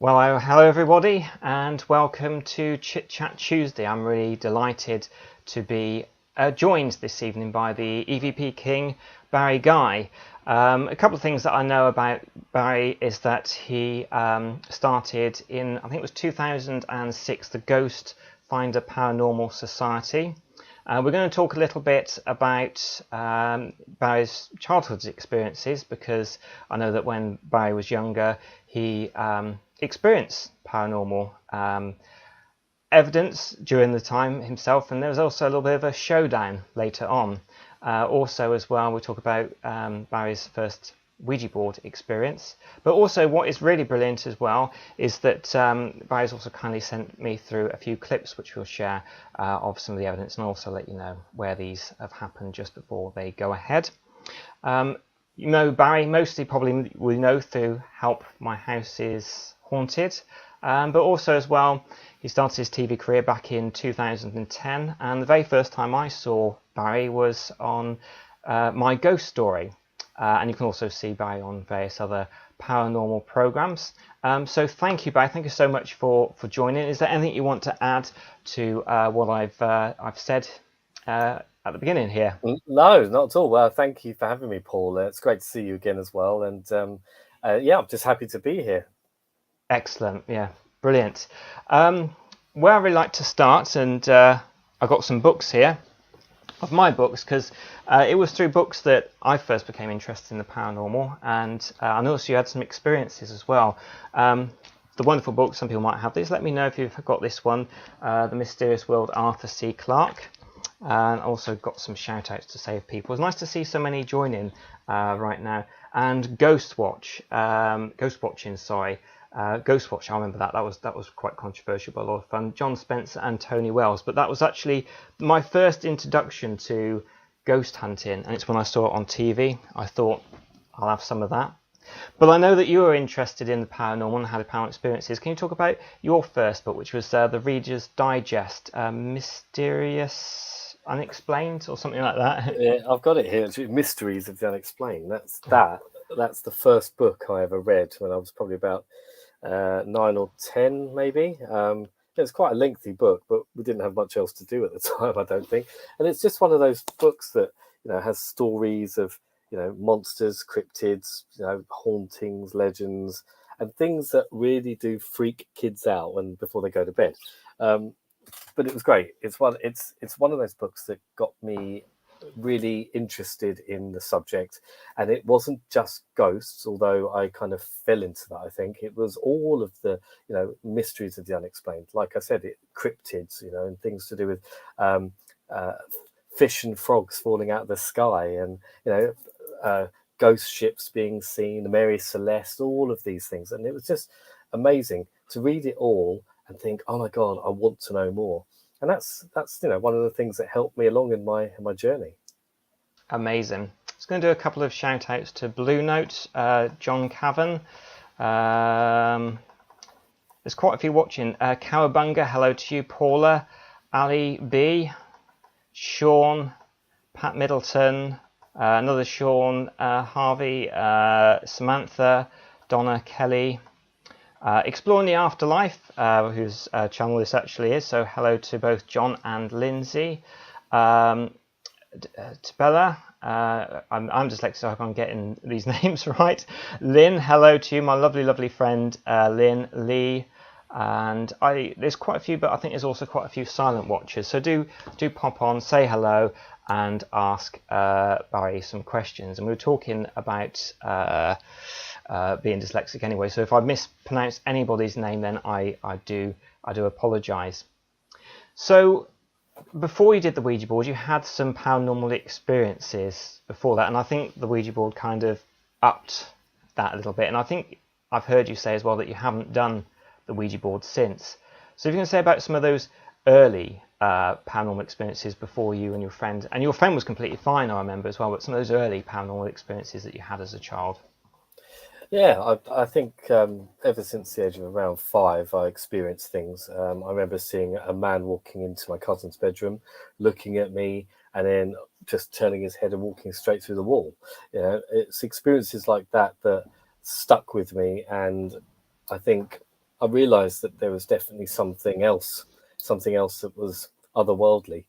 Hello everybody, and welcome to Chit-Chat Tuesday. I'm really delighted to be joined this evening by the EVP King, Barri Ghai. A couple of things that I know about Barri is that he started in, I think it was 2006, the Ghost Finder Paranormal Society. We're going to talk a little bit about Barri's childhood experiences, because I know that when Barri was younger, he experienced paranormal evidence during the time himself, and there was also a little bit of a showdown later on. Also as well, we'll talk about Barri's first Ouija board experience, but also what is really brilliant as well is that Barri's also kindly sent me through a few clips which we'll share of some of the evidence, and also let you know where these have happened just before they go ahead. You know Barri mostly probably we know through Help My House Is Haunted, but also as well he started his TV career back in 2010, and the very first time I saw Barri was on My Ghost Story, and you can also see Barri on various other paranormal programs. So thank you, Barri. Thank you so much for joining. Is there anything you want to add to what I've said at the beginning here? No, not at all. Well, thank you for having me, Paul. It's great to see you again as well. And I'm just happy to be here. Excellent. Yeah, brilliant. Where I really like to start, and I've got some books here of my books, because it was through books that I first became interested in the paranormal, and I noticed you had some experiences as well. The wonderful book, some people might have this. Let me know if you've got this one, The Mysterious World, Arthur C. Clarke. And also got some shout outs to say of people. It's nice to see so many joining right now. And Ghostwatch, I remember that was quite controversial, but a lot of fun. John Spencer and Tony Wells, but that was actually my first introduction to ghost hunting, and it's when I saw it on TV. I thought I'll have some of that. But I know that you were interested in the paranormal and had paranormal experiences. Can you talk about your first book, which was the Reader's Digest, Mysterious Unexplained, or something like that? Yeah, I've got it here. It's Mysteries of the Unexplained. That's the first book I ever read when I was probably about 9 or 10, maybe. It's quite a lengthy book, but we didn't have much else to do at the time, I don't think. And it's just one of those books that has stories of monsters, cryptids, hauntings, legends, and things that really do freak kids out before they go to bed. But it was great. It's one of those books that got me really interested in the subject, and it wasn't just ghosts, although I kind of fell into that. I think it was all of the mysteries of the unexplained. Like I said, cryptids, and things to do with fish and frogs falling out of the sky, and ghost ships being seen, the Mary Celeste, all of these things. And it was just amazing to read it all and think, oh my God, I want to know more. And that's one of the things that helped me along in my journey. Amazing. I was going to do a couple of shout outs to Blue Note, John Cavan. There's quite a few watching. Cowabunga, hello to you. Paula, Ali B, Sean, Pat Middleton, another Sean, Harvey, Samantha, Donna Kelly. Exploring the Afterlife, whose channel this actually is, so hello to both John and Lindsay. To Bella, I'm dyslexic, so I hope I'm getting these names right. Lynn, hello to you, my lovely friend Lynn, Lee, and there's quite a few, but I think there's also quite a few silent watchers, so do pop on, say hello, and ask Barri some questions. And we were talking about being dyslexic anyway, so if I mispronounce anybody's name, then I do apologise. So before you did the Ouija board, you had some paranormal experiences before that, and I think the Ouija board kind of upped that a little bit. And I think I've heard you say as well that you haven't done the Ouija board since. So if you can say about some of those early paranormal experiences before you and your friend was completely fine, I remember as well, but some of those early paranormal experiences that you had as a child. Yeah, I think ever since the age of around 5, I experienced things. I remember seeing a man walking into my cousin's bedroom, looking at me, and then just turning his head and walking straight through the wall. It's experiences like that that stuck with me, and I think I realised that there was definitely something else that was otherworldly.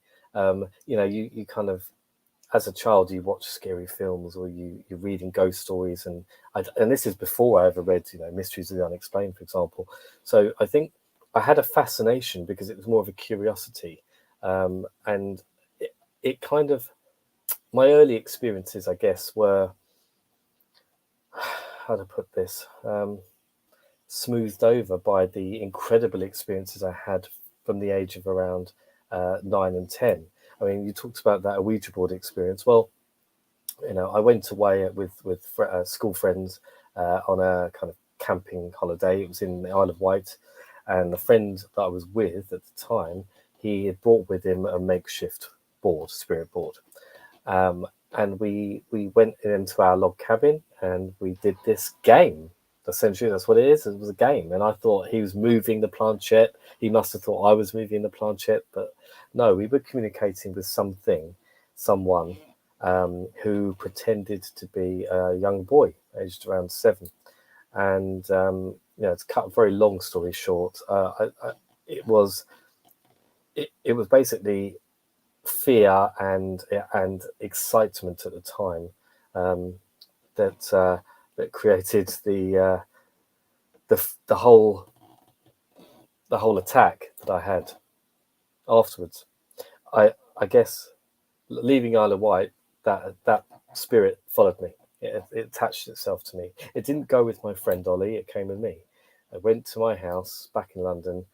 You kind of, as a child, you watch scary films or you're reading ghost stories, and this is before I ever read, Mysteries of the Unexplained, for example. So I think I had a fascination because it was more of a curiosity, and it kind of, my early experiences, I guess, were, how to put this, smoothed over by the incredible experiences I had from the age of around 9 and 10. I mean, you talked about that Ouija board experience. Well, I went away with school friends on a kind of camping holiday. It was in the Isle of Wight, and the friend that I was with at the time, he had brought with him a makeshift board, spirit board, and we went into our log cabin and we did this game. Essentially, that's what it is. It was a game, and I thought he was moving the planchette. He must have thought I was moving the planchette, but no, we were communicating with someone who pretended to be a young boy, aged around 7. And to cut a very long story short, it was basically fear and excitement at the time that created the whole attack that I had afterwards. I guess leaving Isle of Wight, that spirit followed me. It attached itself to me. It didn't go with my friend Ollie. It came with me. I went to my house back in London,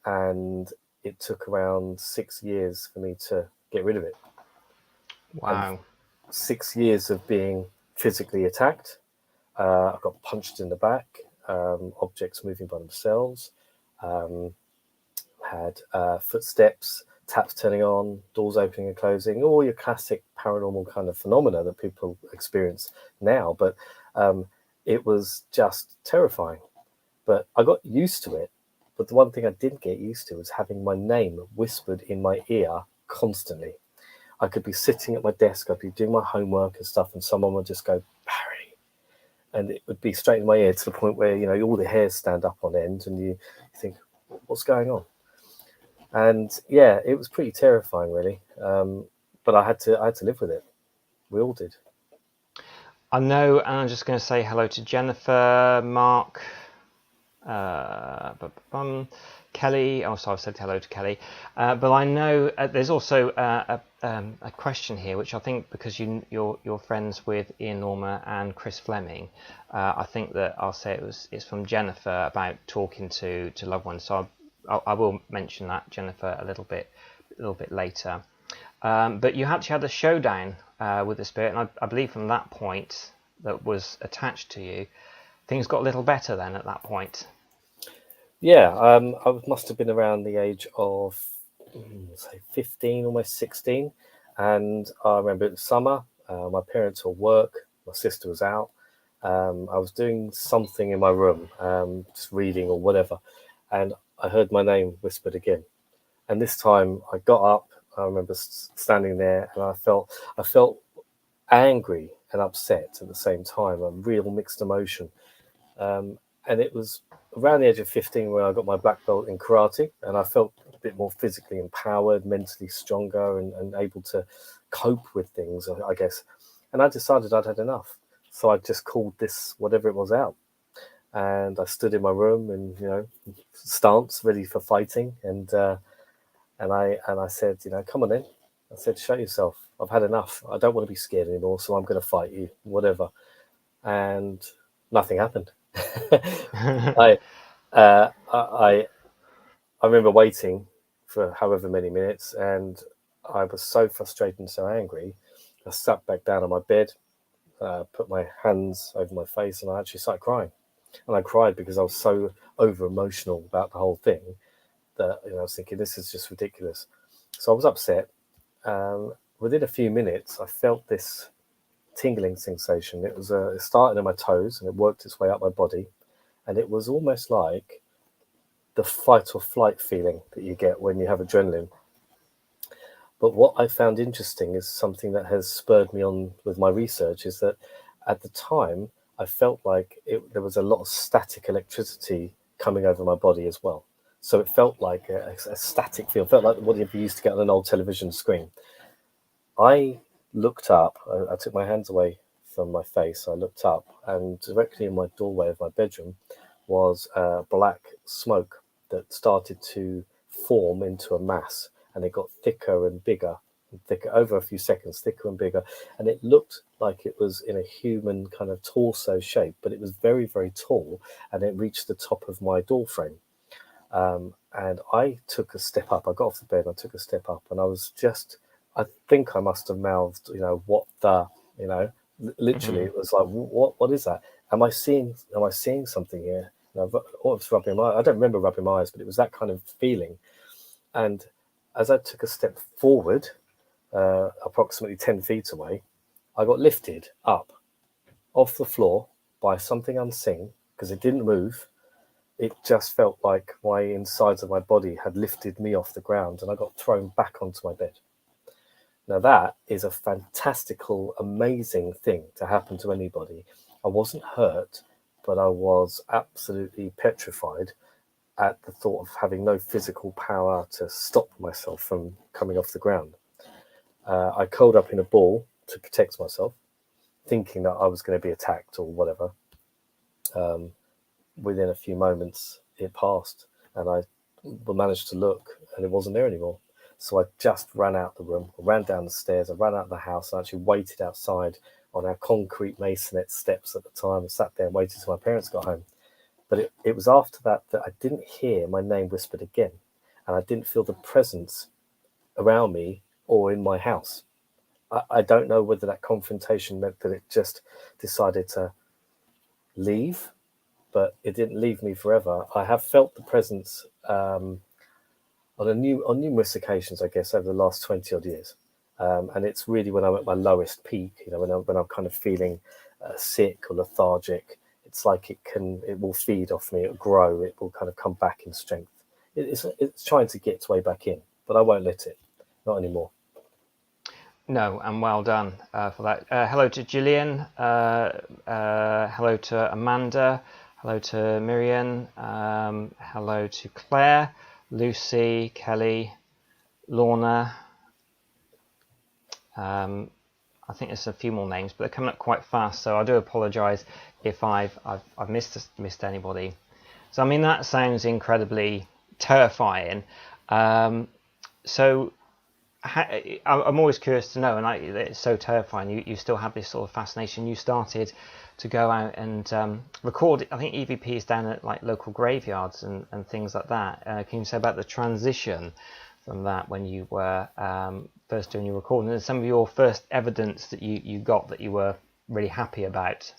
and it took around 6 years for me to get rid of it. Wow. And 6 years of being physically attacked. I got punched in the back, objects moving by themselves, had footsteps, taps turning on, doors opening and closing, all your classic paranormal kind of phenomena that people experience now. But it was just terrifying. But I got used to it. But the one thing I didn't get used to was having my name whispered in my ear constantly. I could be sitting at my desk, I'd be doing my homework and stuff, and someone would just go, Barry. And it would be straight in my ear to the point where, all the hairs stand up on end and you think, what's going on? And yeah, it was pretty terrifying, really. But I had to live with it. We all did. I know, and I'm just going to say hello to Jennifer, Mark, Kelly. Oh, sorry, I've said hello to Kelly. But I know there's also a question here, which I think because you're friends with Ian Norma and Chris Fleming, I think that I'll say it's from Jennifer about talking to loved ones. So I will mention that, Jennifer, a little bit later. But you actually had a showdown with the spirit, and I believe from that point that was attached to you, things got a little better then at that point. Yeah, I must have been around the age of, say, 15, almost 16. And I remember it was summer, my parents were at work, my sister was out. I was doing something in my room, just reading or whatever. And I heard my name whispered again. And this time I got up, I remember standing there, and I felt angry and upset at the same time, a real mixed emotion. And it was around the age of 15 where I got my black belt in karate, and I felt a bit more physically empowered, mentally stronger, and able to cope with things, I guess. And I decided I'd had enough. So I just called this, whatever it was, out. And I stood in my room in, stance, ready for fighting. And I said, come on in. I said, show yourself. I've had enough. I don't want to be scared anymore, so I'm going to fight you, whatever. And nothing happened. I remember waiting for however many minutes, and I was so frustrated and so angry. I sat back down on my bed, put my hands over my face, and I actually started crying. And I cried because I was so over emotional about the whole thing that I was thinking, this is just ridiculous. So I was upset. Within a few minutes, I felt this tingling sensation. It started in my toes and it worked its way up my body, and it was almost like the fight or flight feeling that you get when you have adrenaline. But what I found interesting is something that has spurred me on with my research, is that at the time I felt like there was a lot of static electricity coming over my body as well. So it felt like a static feel. It felt like what you used to get on an old television screen. I looked up. I took my hands away from my face. I looked up, and directly in my doorway of my bedroom was black smoke that started to form into a mass, and it got thicker and bigger and thicker over a few seconds, thicker and bigger, and it looked like it was in a human kind of torso shape, but it was very, very tall, and it reached the top of my door frame. And I took a step up. I got off the bed, I took a step up, and I think I must have mouthed, what the, literally, It was like, what is that? Am I seeing something here? I was rubbing my, I don't remember rubbing my eyes, but it was that kind of feeling. And as I took a step forward, approximately 10 feet away, I got lifted up off the floor by something unseen, because it didn't move. It just felt like my insides of my body had lifted me off the ground, and I got thrown back onto my bed. Now that is a fantastical, amazing thing to happen to anybody. I wasn't hurt, but I was absolutely petrified at the thought of having no physical power to stop myself from coming off the ground. I curled up in a ball to protect myself, thinking that I was going to be attacked or whatever. Within a few moments, it passed, and I managed to look, and it wasn't there anymore. So I just ran out the room, ran down the stairs, I ran out the house, and actually waited outside on our concrete masonette steps at the time. I sat there and waited till my parents got home. But it was after that I didn't hear my name whispered again, and I didn't feel the presence around me or in my house. I don't know whether that confrontation meant that it just decided to leave, but it didn't leave me forever. I have felt the presence on numerous occasions, I guess, over the last 20 odd years. And it's really when I'm at my lowest peak, when I'm kind of feeling sick or lethargic. It's like it will feed off me, it'll grow, it will kind of come back in strength. It's trying to get its way back in, but I won't let it, not anymore. No, and well done for that. Hello to Gillian, hello to Amanda, hello to Miriam, hello to Claire, Lucy, Kelly, Lorna. I think there's a few more names, but they're coming up quite fast, so I do apologise if I've missed anybody. So I mean, that sounds incredibly terrifying. So I'm always curious to know, and it's so terrifying. You still have this sort of fascination. You started to go out and record, I think, EVPs down at like local graveyards and things like that. Can you say about the transition from that when you were first doing your recording, and some of your first evidence that you got that you were really happy about?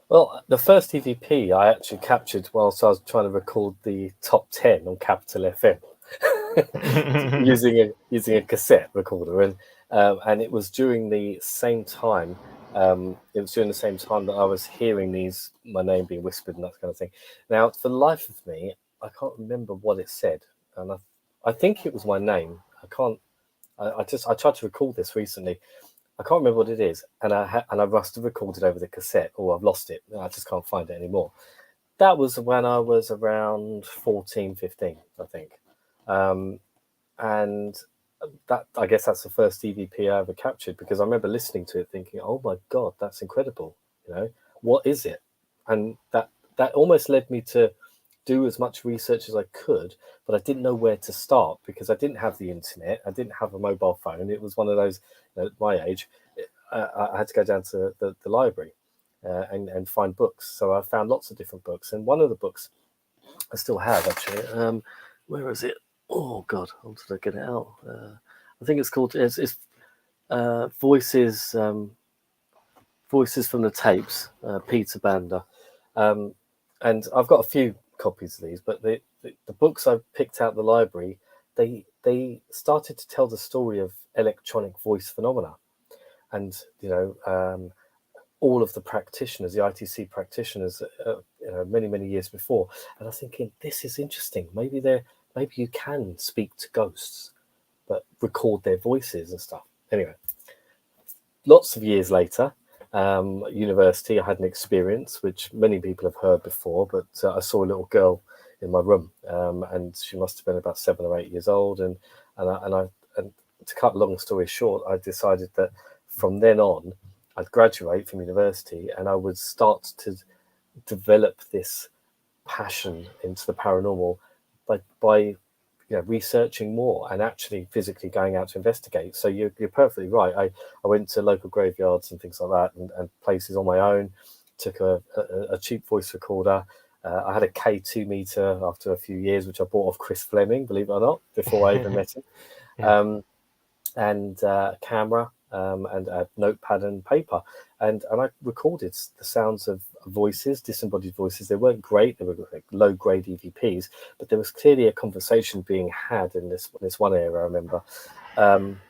Well, the first EVP I actually captured whilst I was trying to record the top 10 on Capital FM. using a cassette recorder, and it was during the same time. It was during the same time that I was hearing my name being whispered and that kind of thing. Now, for the life of me, I can't remember what it said, and I think it was my name. I tried to recall this recently. I can't remember what it is, and I must have recorded over the cassette, or I've lost it. I just can't find it anymore. That was when I was around 14, 15, I think. And that, I guess that's the first EVP I ever captured, because I remember listening to it thinking, oh my God, that's incredible. What is it? And that almost led me to do as much research as I could, but I didn't know where to start because I didn't have the internet. I didn't have a mobile phone. It was one of those, at my age, I had to go down to the library and find books. So I found lots of different books. And one of the books I still have, actually. Where is it? Oh God, how did I get it out? I think it's called Voices from the Tapes, Peter Banda, and I've got a few copies of these. But the books I picked out of the library, they started to tell the story of electronic voice phenomena, and all of the practitioners, the ITC practitioners, many years before. And I'm thinking, this is interesting. Maybe you can speak to ghosts, but record their voices and stuff. Anyway, lots of years later, at university, I had an experience which many people have heard before, but I saw a little girl in my room, and she must have been about 7 or 8 years old. And to cut a long story short, I decided that from then on, I'd graduate from university and I would start to develop this passion into the paranormal by researching more and actually physically going out to investigate. So you're perfectly right. I went to local graveyards and things like that, and places on my own. Took a cheap voice recorder. I had a K2 meter after a few years, which I bought off Chris Fleming, believe it or not, before I even met him. Yeah. And a camera, and a notepad and paper, and I recorded the sounds of voices, disembodied voices. They weren't great; they were like low-grade EVPs, but there was clearly a conversation being had in this one area. I remember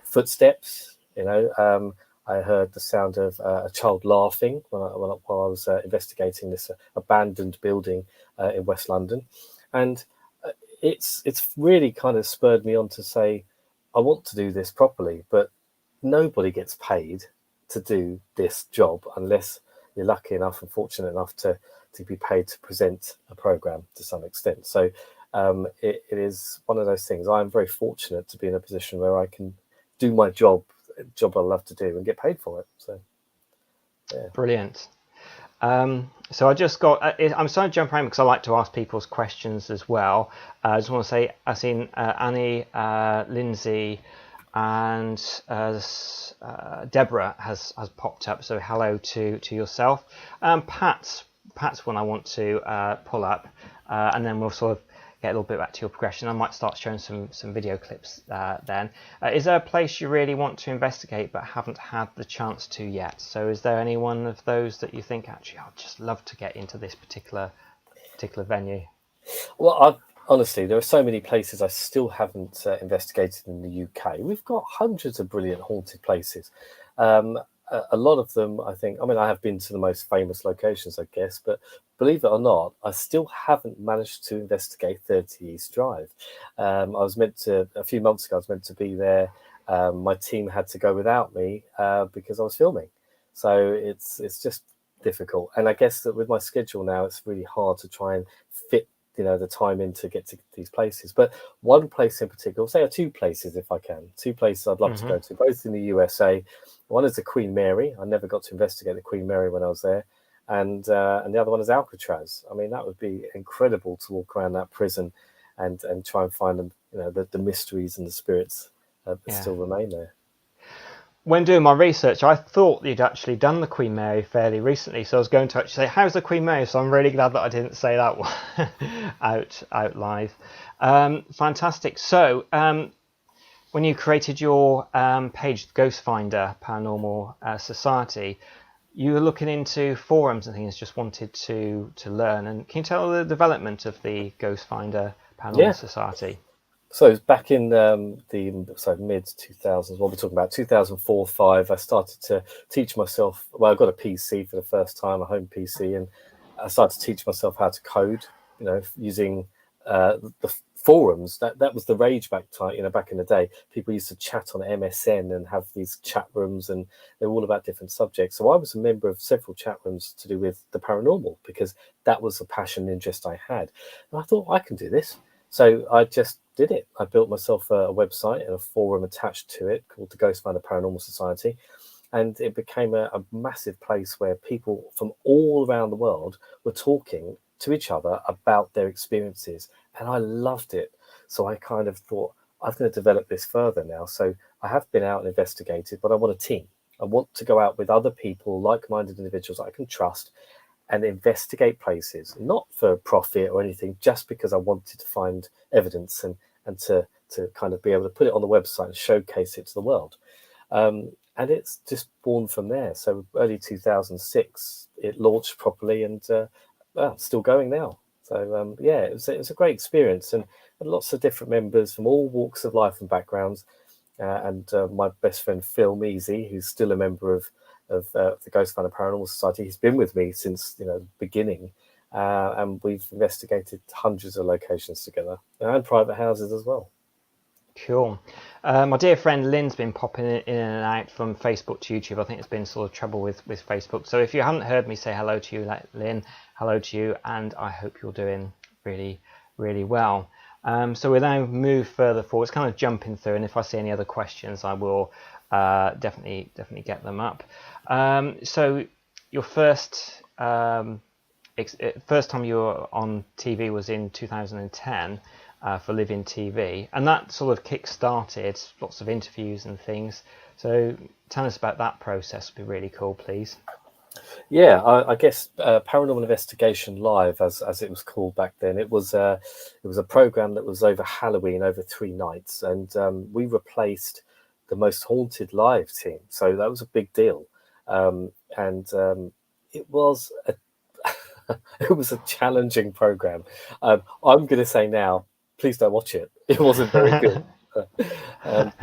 footsteps. I heard the sound of a child laughing while I was investigating this abandoned building in West London, and it's really kind of spurred me on to say, I want to do this properly, but nobody gets paid to do this job unless you're lucky enough and fortunate enough to be paid to present a program to some extent. So it is one of those things. I'm very fortunate to be in a position where I can do my job I love to do, and get paid for it. So, yeah. Brilliant. So I just got, I'm starting to jump around because I like to ask people's questions as well. I just want to say, I've seen Annie, Lindsay, and Deborah has popped up. So hello to yourself. Pat's one I want to pull up, and then we'll sort of get a little bit back to your progression. I might start showing some video clips then. Is there a place you really want to investigate but haven't had the chance to yet? So is there any one of those that you think, actually, I'd just love to get into this particular venue? Well, honestly, there are so many places I still haven't investigated in the UK. We've got hundreds of brilliant haunted places. A lot of them, I have been to the most famous locations, I guess, but believe it or not, I still haven't managed to investigate 30 East Drive. A few months ago, I was meant to be there. My team had to go without me because I was filming. So it's just difficult. And I guess that with my schedule now, it's really hard to try and fit the time in to get to these places. But one place in particular, say two places if I can, two places I'd love to go to, both in the USA. One is the Queen Mary. I never got to investigate the Queen Mary when I was there. And the other one is Alcatraz. I mean, that would be incredible to walk around that prison and try and find them, the mysteries and the spirits that still remain there. When doing my research, I thought you'd actually done the Queen Mary fairly recently, so I was going to actually say, how's the Queen Mary? So I'm really glad that I didn't say that one out live. Fantastic. So when you created your page, Ghost Finder Paranormal Society, you were looking into forums and things, just wanted to learn. And can you tell the development of the Ghost Finder Paranormal Society? So it was back in the mid 2000s. What we're talking about, 2004-05. I started to teach myself. Well, I got a PC for the first time, a home PC, and I started to teach myself how to code. Using the forums. That was the rage back in the day. People used to chat on MSN and have these chat rooms, and they were all about different subjects. So I was a member of several chat rooms to do with the paranormal because that was a passion and interest I had. And I thought, I can do this. So I just did it. I built myself a website and a forum attached to it called the Ghost Finder Paranormal Society. And it became a massive place where people from all around the world were talking to each other about their experiences. And I loved it. So I kind of thought, I'm going to develop this further now. So I have been out and investigated, but I want a team. I want to go out with other people, like-minded individuals I can trust, and investigate places, not for profit or anything, just because I wanted to find evidence and to kind of be able to put it on the website and showcase it to the world. And it's just born from there. So early 2006, it launched properly, and still going now. So it was a great experience, and lots of different members from all walks of life and backgrounds. And my best friend Phil Measy, who's still a member of the Ghost Finder Paranormal Society, he's been with me since the beginning, and we've investigated hundreds of locations together and private houses as well. Cool. My dear friend Lynn's been popping in and out from Facebook to YouTube. I think there's been sort of trouble with Facebook. So if you haven't heard me say hello to you, Lynn, hello to you, and I hope you're doing really, really well. So we'll now move further forward. It's kind of jumping through, and if I see any other questions, I will definitely get them up. So your first time you were on TV was in 2010 for Living TV, and that sort of kick-started lots of interviews and things. So tell us about that process. Would be really cool, please. Yeah, I guess Paranormal Investigation Live, as it was called back then, it was a program that was over Halloween, over 3 nights, and we replaced the Most Haunted Live team, so that was a big deal, and it was a it was a challenging program. I'm going to say now, please don't watch it. It wasn't very good, and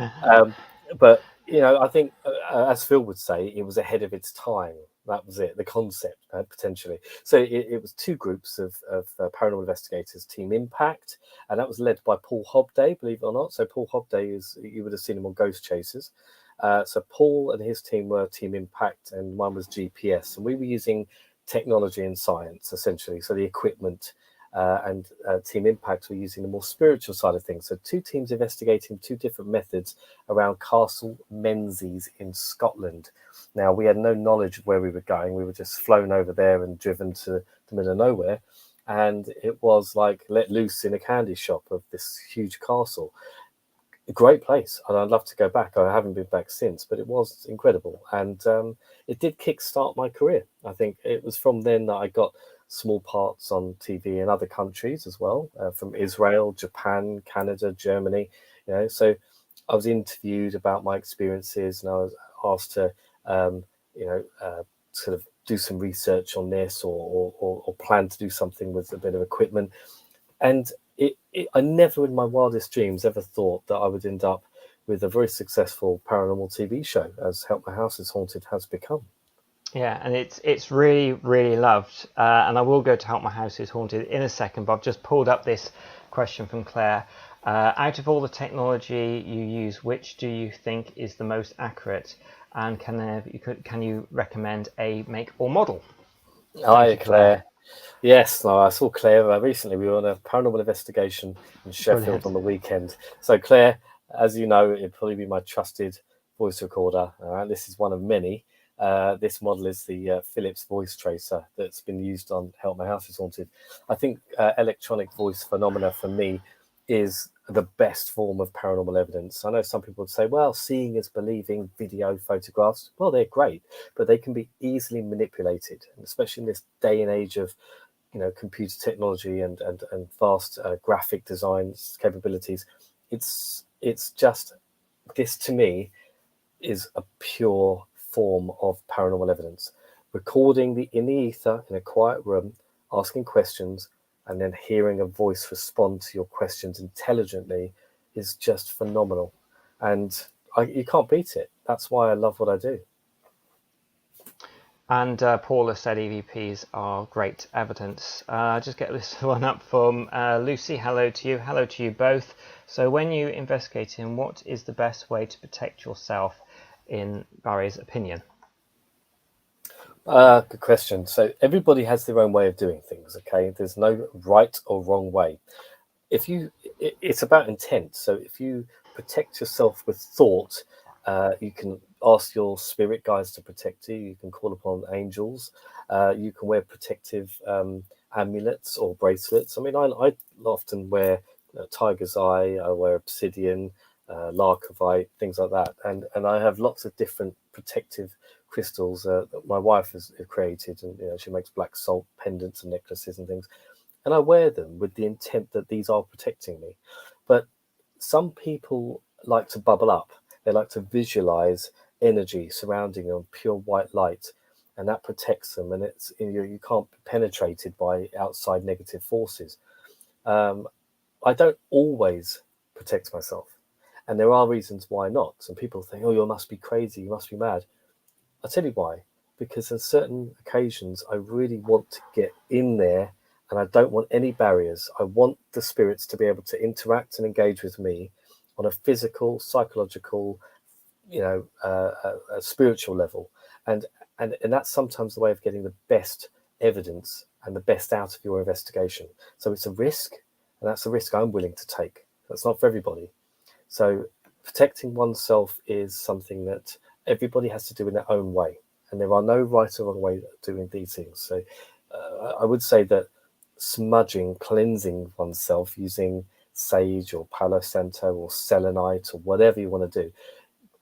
but I think, as Phil would say, it was ahead of its time. That was it, the concept, potentially. So it was 2 groups of paranormal investigators, Team Impact, and that was led by Paul Hobday, believe it or not. So Paul Hobday you would have seen him on Ghost Chasers. So Paul and his team were Team Impact, and one was GPS. And we were using technology and science, essentially. So the equipment, and Team Impact were using the more spiritual side of things. So 2 teams investigating 2 different methods around Castle Menzies in Scotland. Now, we had no knowledge of where we were going. We were just flown over there and driven to the middle of nowhere. And it was like let loose in a candy shop of this huge castle. A great place. And I'd love to go back. I haven't been back since, but it was incredible. And it did kickstart my career. I think it was from then that I got small parts on TV in other countries as well, from Israel, Japan, Canada, Germany. So I was interviewed about my experiences, and I was asked to sort of do some research on this, or plan to do something with a bit of equipment. And I never in my wildest dreams ever thought that I would end up with a very successful paranormal TV show, as Help My House is Haunted has become. Yeah, and it's really, really loved. And I will go to Help My House is Haunted in a second, but I've just pulled up this question from Claire. Out of all the technology you use, which do you think is the most accurate? And can you recommend a make or model? Hi, Claire. Yes, no, I saw Claire recently. We were on a paranormal investigation in Sheffield. Brilliant. On the weekend. So Claire, as you know, it'd probably be my trusted voice recorder. This is one of many. This model is the Philips voice tracer that's been used on Help My House is Haunted. I think electronic voice phenomena for me is the best form of paranormal evidence. I know some people would say, well, seeing is believing, video, photographs. Well, they're great, but they can be easily manipulated, and especially in this day and age of computer technology and vast graphic designs capabilities. It's just, this to me is a pure form of paranormal evidence. Recording in the ether in a quiet room, asking questions, and then hearing a voice respond to your questions intelligently is just phenomenal. And you can't beat it. That's why I love what I do. And Paula said EVPs are great evidence. Just get this one up from Lucy. Hello to you. Hello to you both. So when you investigating, what is the best way to protect yourself, in Barry's opinion? Good question. So everybody has their own way of doing things, okay? There's no right or wrong way. It's about intent. So if you protect yourself with thought, you can ask your spirit guides to protect you. You can call upon angels. You can wear protective amulets or bracelets. I mean, I often wear tiger's eye. I wear obsidian, larkovite, things like that. And I have lots of different protective crystals that my wife has created, and she makes black salt pendants and necklaces and things, and I wear them with the intent that these are protecting me. But some people like to bubble up. They like to visualize energy surrounding them, pure white light, and that protects them, and it's you can't be penetrated by outside negative forces. I don't always protect myself, and there are reasons why not. And people think, oh, you must be crazy, you must be mad. I'll tell you why. Because on certain occasions, I really want to get in there, and I don't want any barriers. I want the spirits to be able to interact and engage with me on a physical, psychological, a spiritual level. And that's sometimes the way of getting the best evidence and the best out of your investigation. So it's a risk, and that's a risk I'm willing to take. That's not for everybody. So protecting oneself is something that everybody has to do in their own way, and there are no right or wrong way of doing these things. So I would say that smudging, cleansing oneself using sage or Palo Santo or selenite or whatever you want to do,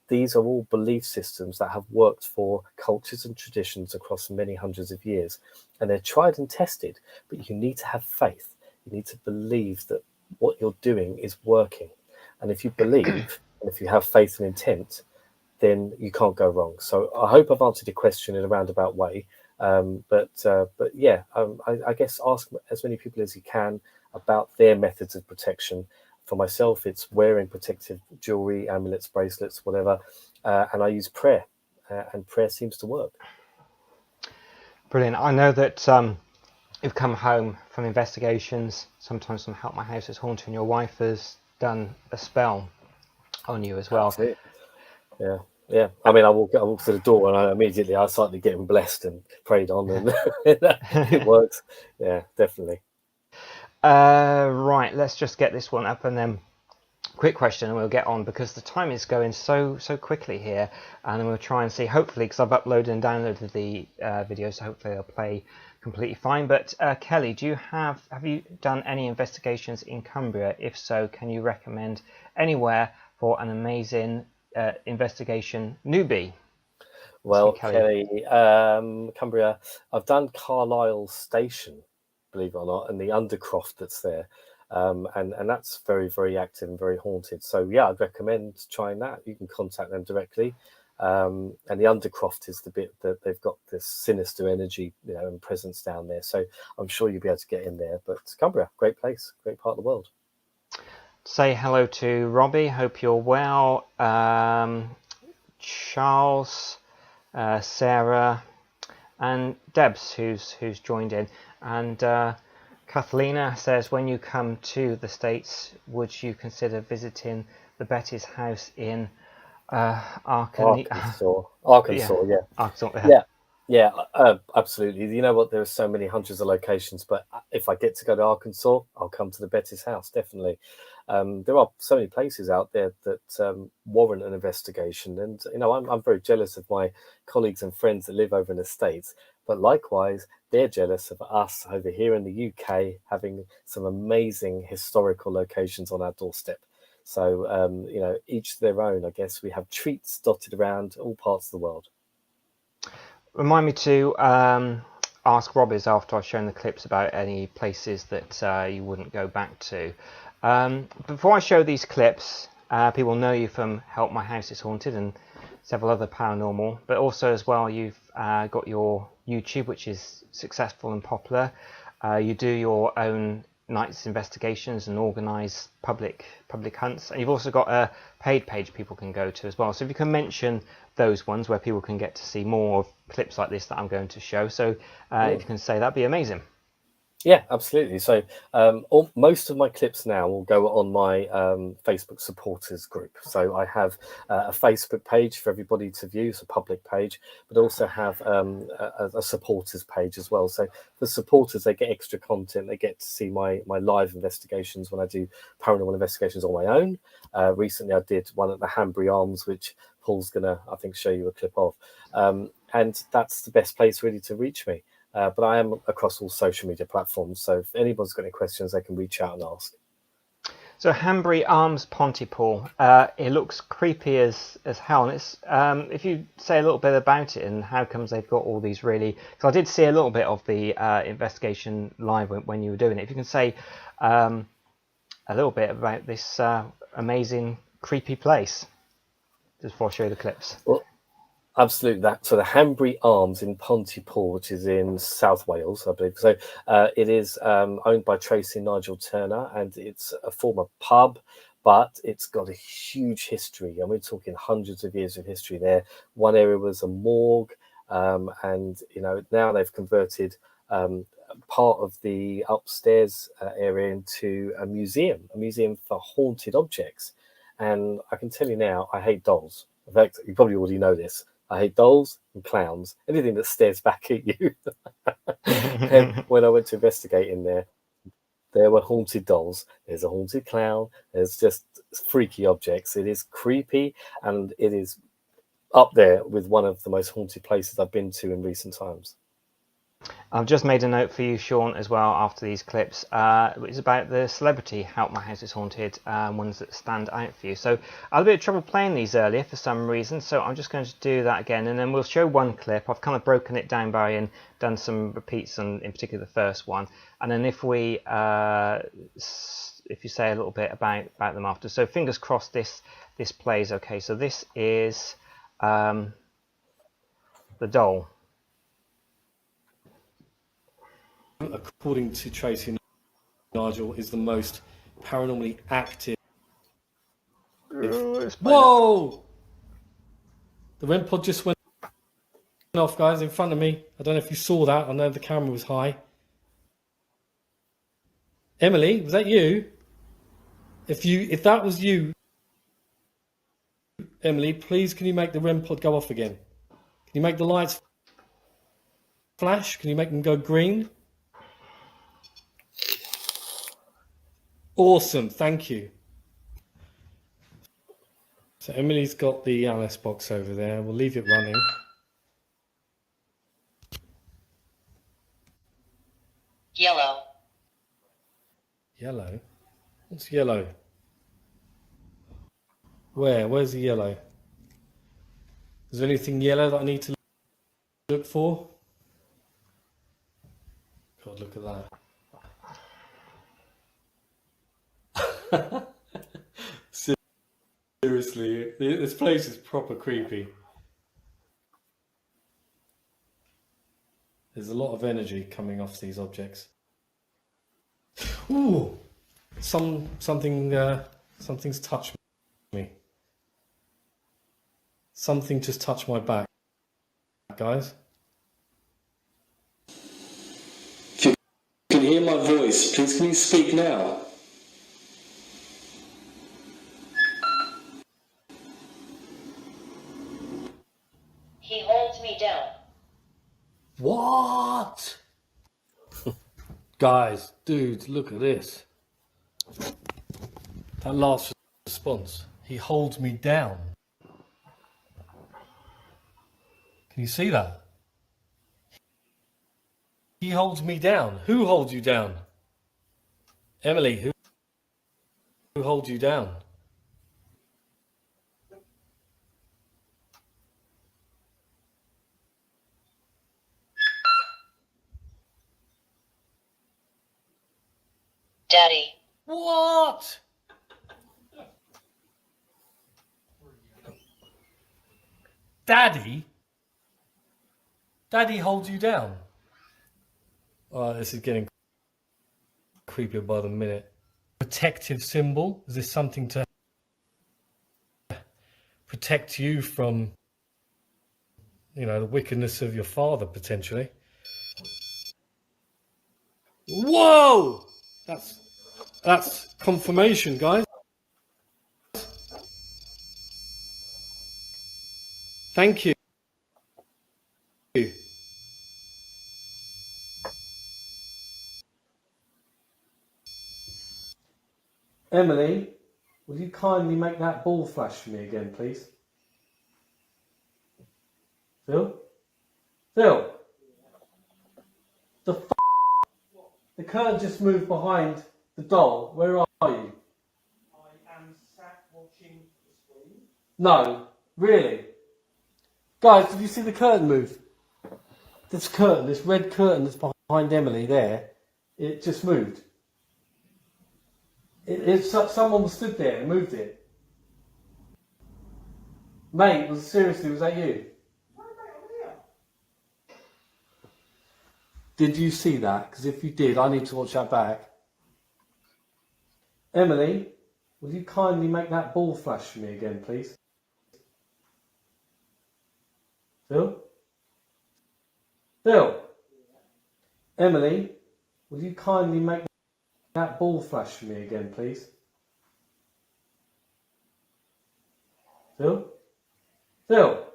these are all belief systems that have worked for cultures and traditions across many hundreds of years, and they're tried and tested. But you need to have faith. You need to believe that what you're doing is working, and if you believe and if you have faith and intent, then you can't go wrong. So I hope I've answered your question in a roundabout way. But yeah, I guess ask as many people as you can about their methods of protection. For myself, it's wearing protective jewelry, amulets, bracelets, whatever, and I use prayer, and prayer seems to work. Brilliant. I know that you've come home from investigations, sometimes from Help My House is Haunted, and your wife has done a spell on you as well. Absolutely. Yeah. I mean, I walk to the door and I started getting blessed and prayed on, and it works. Yeah, definitely. Right, let's just get this one up, and then quick question and we'll get on, because the time is going so quickly here, and then we'll try and see, hopefully, because I've uploaded and downloaded the video, so hopefully they'll play completely fine. But Kelly, have you done any investigations in Cumbria? If so, can you recommend anywhere for an amazing investigation newbie? Well, Kelly, Cumbria, I've done Carlisle Station, believe it or not, and the Undercroft that's there. And that's very, very active and very haunted. So yeah, I'd recommend trying that. You can contact them directly. And the Undercroft is the bit that they've got this sinister energy, and presence down there. So I'm sure you'll be able to get in there. But Cumbria, great place, great part of the world. Say hello to Robbie. Hope you're well. Charles, Sarah, and Debs, who's joined in, and Kathalina says, when you come to the States, would you consider visiting the Betty's house in Arkansas? Yeah. Arkansas, yeah, absolutely. You know what? There are so many hundreds of locations, but if I get to go to Arkansas, I'll come to the Betty's house, definitely. There are so many places out there that warrant an investigation, and I'm very jealous of my colleagues and friends that live over in the States, but likewise they're jealous of us over here in the UK having some amazing historical locations on our doorstep. So each to their own. I guess we have treats dotted around all parts of the world. Remind me to ask Robbie's after I've shown the clips about any places that you wouldn't go back to. Before I show these clips, people know you from Help My House is Haunted and several other paranormal, but also as well you've got your YouTube, which is successful and popular. You do your own nights investigations and organise public hunts, and you've also got a paid page people can go to as well. So if you can mention those ones where people can get to see more of clips like this that I'm going to show. So if you can say, that'd be amazing. Yeah, absolutely. So most of my clips now will go on my Facebook supporters group. So I have a Facebook page for everybody to view, it's a public page, but also have a supporters page as well. So for supporters, they get extra content. They get to see my live investigations when I do paranormal investigations on my own. Recently, I did one at the Hambury Arms, which Paul's going to, I think, show you a clip of. And that's the best place really to reach me. But I am across all social media platforms, so if anyone's got any questions, they can reach out and ask. So Hambury Arms Pontypool, it looks creepy as hell. And it's, if you say a little bit about it and how comes they've got all these really... Because I did see a little bit of the investigation live when you were doing it. If you can say a little bit about this amazing creepy place, just before I show you the clips. Well, absolutely. So the Hambury Arms in Pontypool, which is in South Wales, I believe. So it is owned by Tracy and Nigel Turner, and it's a former pub, but it's got a huge history, and we're talking hundreds of years of history there. One area was a morgue, and now they've converted part of the upstairs area into a museum for haunted objects. And I can tell you now, I hate dolls. In fact, you probably already know this. I hate dolls and clowns, anything that stares back at you. And when I went to investigate in there, there were haunted dolls. There's a haunted clown. There's just freaky objects. It is creepy, and it is up there with one of the most haunted places I've been to in recent times. I've just made a note for you, Sean, as well, after these clips. It's about the celebrity Help My House is Haunted, ones that stand out for you. So I had a bit of trouble playing these earlier for some reason, so I'm just going to do that again, and then we'll show one clip. I've kind of broken it down, Barry, and done some repeats on, in particular, the first one. And then if you say a little bit about them after. So fingers crossed this plays okay. So this is the doll. According to Tracy and Nigel, is the most paranormally active. Whoa! The REM pod just went off, guys, in front of me. I don't know if you saw that. I know the camera was high. Emily, was that you? If that was you, Emily, please can you make the REM pod go off again? Can you make the lights flash? Can you make them go green? Awesome, thank you. So Emily's got the Alice box over there. We'll leave it running. Yellow. Yellow? What's yellow? Where's the yellow? Is there anything yellow that I need to look for? God, look at that. Seriously, this place is proper creepy. There's a lot of energy coming off these objects. Ooh, something's touched me. Something just touched my back, guys. If you can hear my voice, please can you speak now? He holds me down. What? Guys, dudes, look at this. That last response. He holds me down. Can you see that? He holds me down. Who holds you down? Emily, who holds you down? Daddy. What? Daddy? Daddy holds you down? Oh, this is getting creepier by the minute. Protective symbol? Is this something to protect you from, you know, the wickedness of your father, potentially? Whoa! That's confirmation, guys. Thank you. Emily, will you kindly make that ball flash for me again, please? Phil? Phil? The curtain just moved behind the doll. Where are you? I am sat watching the screen. No, really? Guys, did you see the curtain move? This curtain, this red curtain that's behind Emily there, it just moved. Someone stood there and moved it. Mate, seriously, was that you? No, mate, I'm here. Did you see that? Because if you did, I need to watch that back. Emily, will you kindly make that ball flash for me again, please? Phil? Phil? Emily, will you kindly make that ball flash for me again, please? Phil? Phil?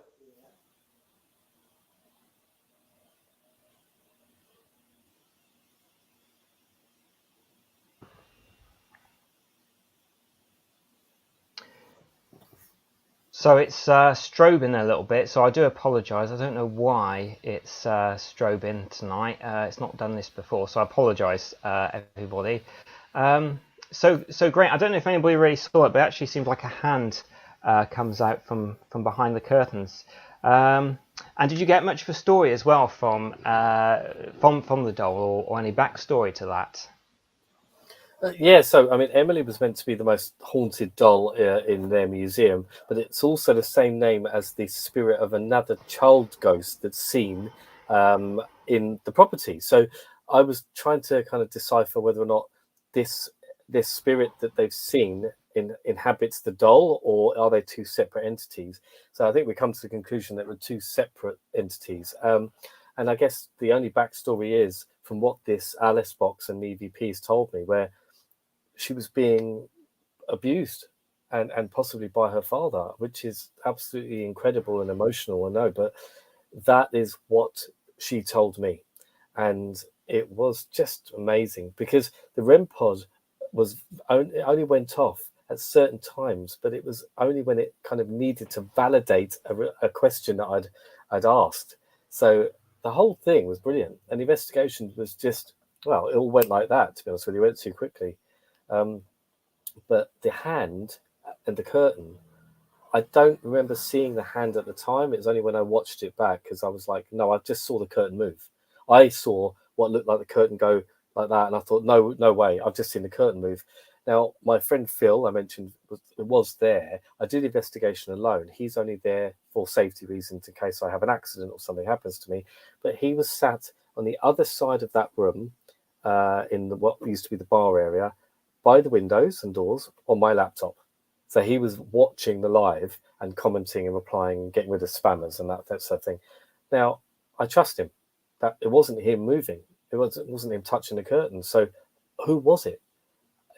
So it's strobing a little bit, so I do apologise. I don't know why it's strobing tonight. It's not done this before, so I apologise, everybody. So great. I don't know if anybody really saw it, but it actually seems like a hand comes out from behind the curtains. And did you get much of a story as well from the doll, or any backstory to that? Yeah, so I mean, Emily was meant to be the most haunted doll in their museum, but it's also the same name as the spirit of another child ghost that's seen in the property. So I was trying to kind of decipher whether or not this spirit that they've seen inhabits the doll, or are they two separate entities? So I think we come to the conclusion that we're two separate entities. And I guess the only backstory is from what this Alice box and EVPs told me, where she was being abused and possibly by her father, which is absolutely incredible and emotional, I know, but that is what she told me. And it was just amazing because the REM pod only went off at certain times, but it was only when it kind of needed to validate a question that I'd asked. So the whole thing was brilliant, and the investigation was just, well, it all went like that, to be honest with you. It went too quickly. But the hand and the curtain, I don't remember seeing the hand at the time. It was only when I watched it back, because I was like, no, I just saw the curtain move. I saw what looked like the curtain go like that, and I thought, no way, I've just seen the curtain move. Now, my friend Phil, I mentioned, was there. I did the investigation alone. He's only there for safety reasons in case I have an accident or something happens to me. But he was sat on the other side of that room, in what used to be the bar area, by the windows and doors on my laptop. So he was watching the live and commenting and replying and getting rid of spammers and that sort of thing. Now, I trust him. That it wasn't him moving. It wasn't him touching the curtain. So who was it?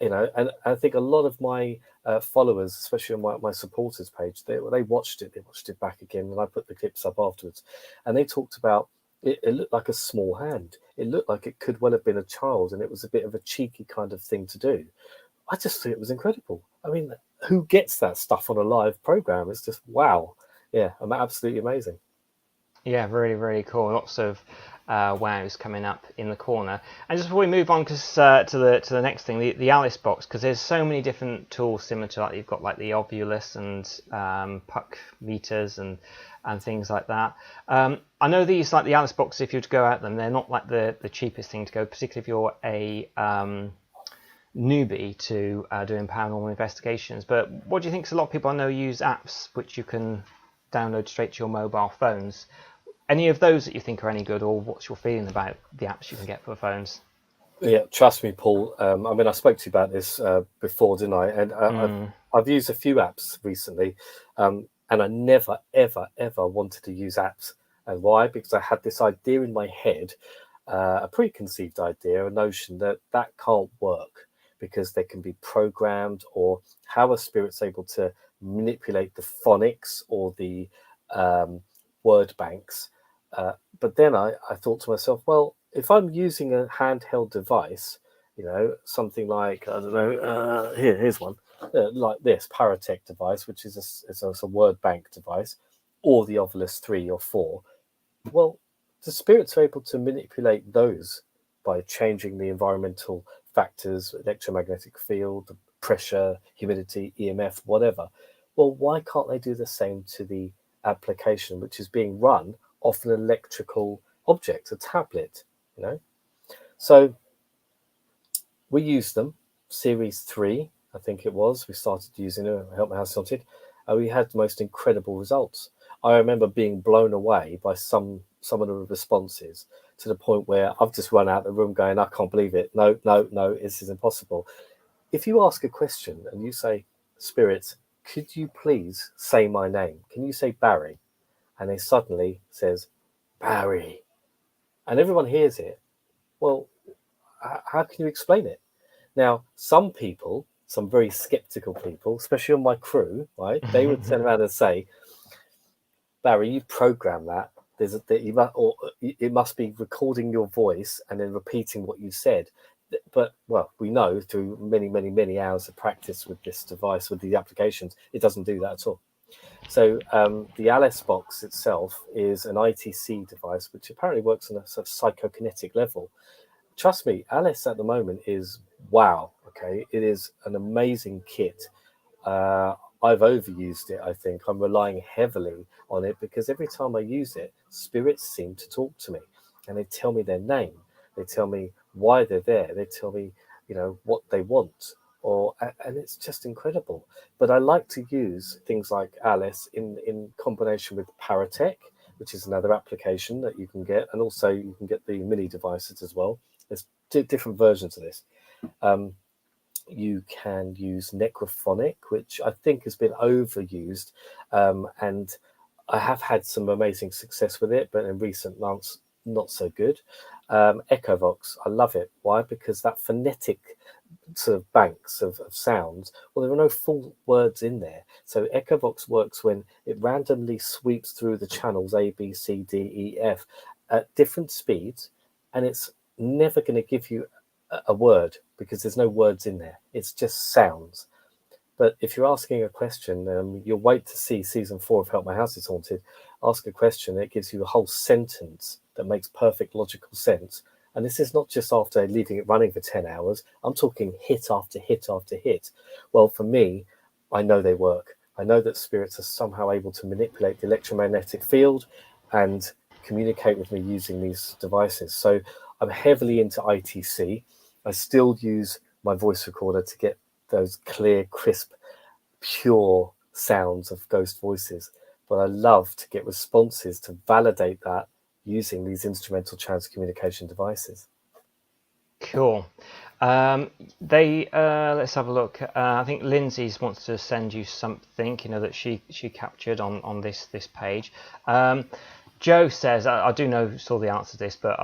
You know, and I think a lot of my followers, especially on my supporters page, they watched it. They watched it back again, and I put the clips up afterwards. And they talked about it looked like a small hand. It looked like it could well have been a child, and it was a bit of a cheeky kind of thing to do. I just think it was incredible. I mean, who gets that stuff on a live program? It's just wow. Yeah, absolutely amazing. Yeah, really, really cool. Lots of wows coming up in the corner. And just before we move on, because to the next thing, the Alice box, because there's so many different tools similar to that. You've got like the Ovulus and puck meters and things like that. I know these, like the Alice box, if you were to go at them, they're not like the cheapest thing to go, particularly if you're a newbie to doing paranormal investigations. But what do you think? 'Cause a lot of people I know use apps which you can download straight to your mobile phones. Any of those that you think are any good, or what's your feeling about the apps you can get for phones? Yeah, trust me, Paul. I mean, I spoke to you about this before, didn't I? And I've used a few apps recently, and I never, ever, ever wanted to use apps. And why? Because I had this idea in my head, a preconceived idea, a notion that can't work because they can be programmed, or how a spirit's able to manipulate the phonics or the word banks. But then I thought to myself, well, if I'm using a handheld device, you know, something like, I don't know, here's one, like this Paratech device, which is a word bank device, or the Ovulus 3 or 4, well, the spirits are able to manipulate those by changing the environmental factors, electromagnetic field, pressure, humidity, EMF, whatever. Well, why can't they do the same to the application, which is being run off an electrical object, a tablet, you know? So we used them, Series 3, I think it was. We started using it, Help My House Haunted, and we had the most incredible results. I remember being blown away by some of the responses, to the point where I've just run out of the room going, I can't believe it. No, this is impossible. If you ask a question and you say, Spirit, could you please say my name? Can you say Barry? And it suddenly says, Barry. And everyone hears it. Well, how can you explain it? Now, some people, some very skeptical people, especially on my crew, right, they would turn around and say, Barry, you program that. It must be recording your voice and then repeating what you said. But, well, we know through many, many, many hours of practice with this device, with the applications, it doesn't do that at all. So the Alice box itself is an ITC device, which apparently works on a sort of psychokinetic level. Trust me, Alice at the moment is wow. Okay, it is an amazing kit. I've overused it. I think I'm relying heavily on it because every time I use it, spirits seem to talk to me, and they tell me their name. They tell me why they're there. They tell me, what they want, and it's just incredible. But I like to use things like Alice in combination with Paratech, which is another application that you can get, and also you can get the mini devices as well. There's different versions of this. You can use Necrophonic, which I think has been overused, and I have had some amazing success with it, but in recent months, not so good. Echovox, I love it. Why? Because that phonetic sort of banks of sounds, well, there are no full words in there. So Echovox works when it randomly sweeps through the channels A, B, C, D, E, F at different speeds, and it's never going to give you a word because there's no words in there. It's just sounds. But if you're asking a question, you'll wait to see season 4 of Help My House is Haunted. Ask a question, it gives you a whole sentence that makes perfect logical sense. And this is not just after leaving it running for 10 hours. I'm talking hit after hit after hit. Well, for me, I know they work. I know that spirits are somehow able to manipulate the electromagnetic field and communicate with me using these devices. So I'm heavily into ITC. I still use my voice recorder to get those clear, crisp, pure sounds of ghost voices. But I love to get responses to validate that using these instrumental transcommunication devices. Cool. Let's have a look. I think Lindsay wants to send you something, that she captured on this page. Joe says, I do saw the answer to this, but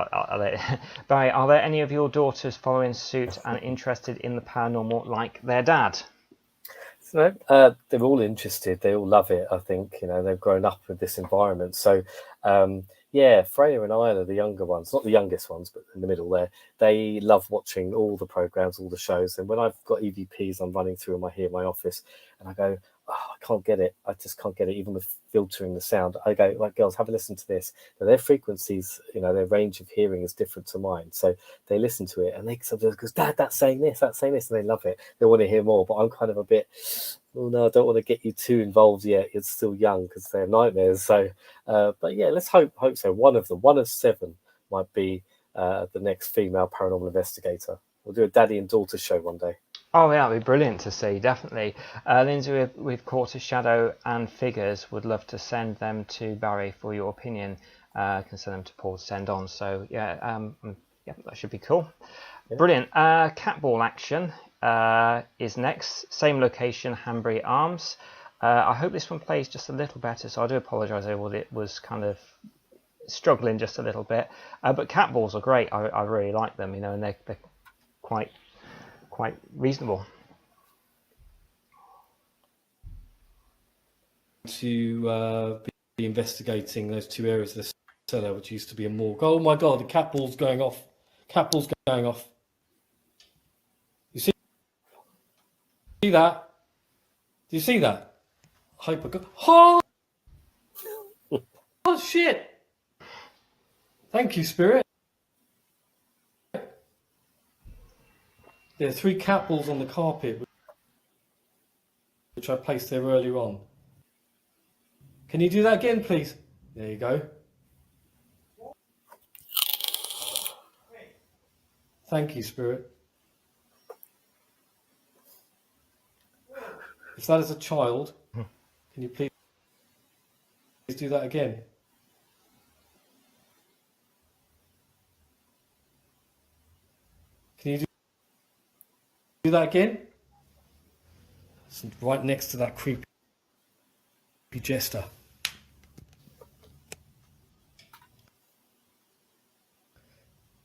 Barry, are there any of your daughters following suit and interested in the paranormal like their dad? So, they're all interested. They all love it. I think they've grown up with this environment. So, Freya and Isla, the younger ones, not the youngest ones, but in the middle there, they love watching all the programs, all the shows. And when I've got EVPs, I'm running through here in my office, and I go, I can't get it. I just can't get it, even with filtering the sound. I go, like, girls, have a listen to this. Now, their frequencies, their range of hearing is different to mine. So they listen to it, and they sometimes go, Dad, that's saying this, and they love it. They want to hear more, but I'm kind of a bit, oh no, I don't want to get you too involved yet. You're still young because they're nightmares. So, but yeah, let's hope so. One of 7 might be the next female paranormal investigator. We'll do a daddy and daughter show one day. Oh yeah, it'd be brilliant to see, definitely. Lindsay, with Quarter Shadow and Figures, would love to send them to Barry for your opinion. Can send them to Paul to send on. So yeah, that should be cool. Yeah. Brilliant. Catball action is next. Same location, Hambury Arms. I hope this one plays just a little better. So I do apologise. It was kind of struggling just a little bit. But catballs are great. I really like them. And they're quite reasonable. To be investigating those 2 areas of the cellar, which used to be a morgue. Oh my God, the catball's going off. Catball's going off. You see that? Do you see that? Oh shit! Thank you, Spirit. There are 3 catballs on the carpet, which I placed there earlier on. Can you do that again, please? There you go. Thank you, Spirit. If that is a child, can you please do that again? Can you do that again? It's right next to that creepy jester.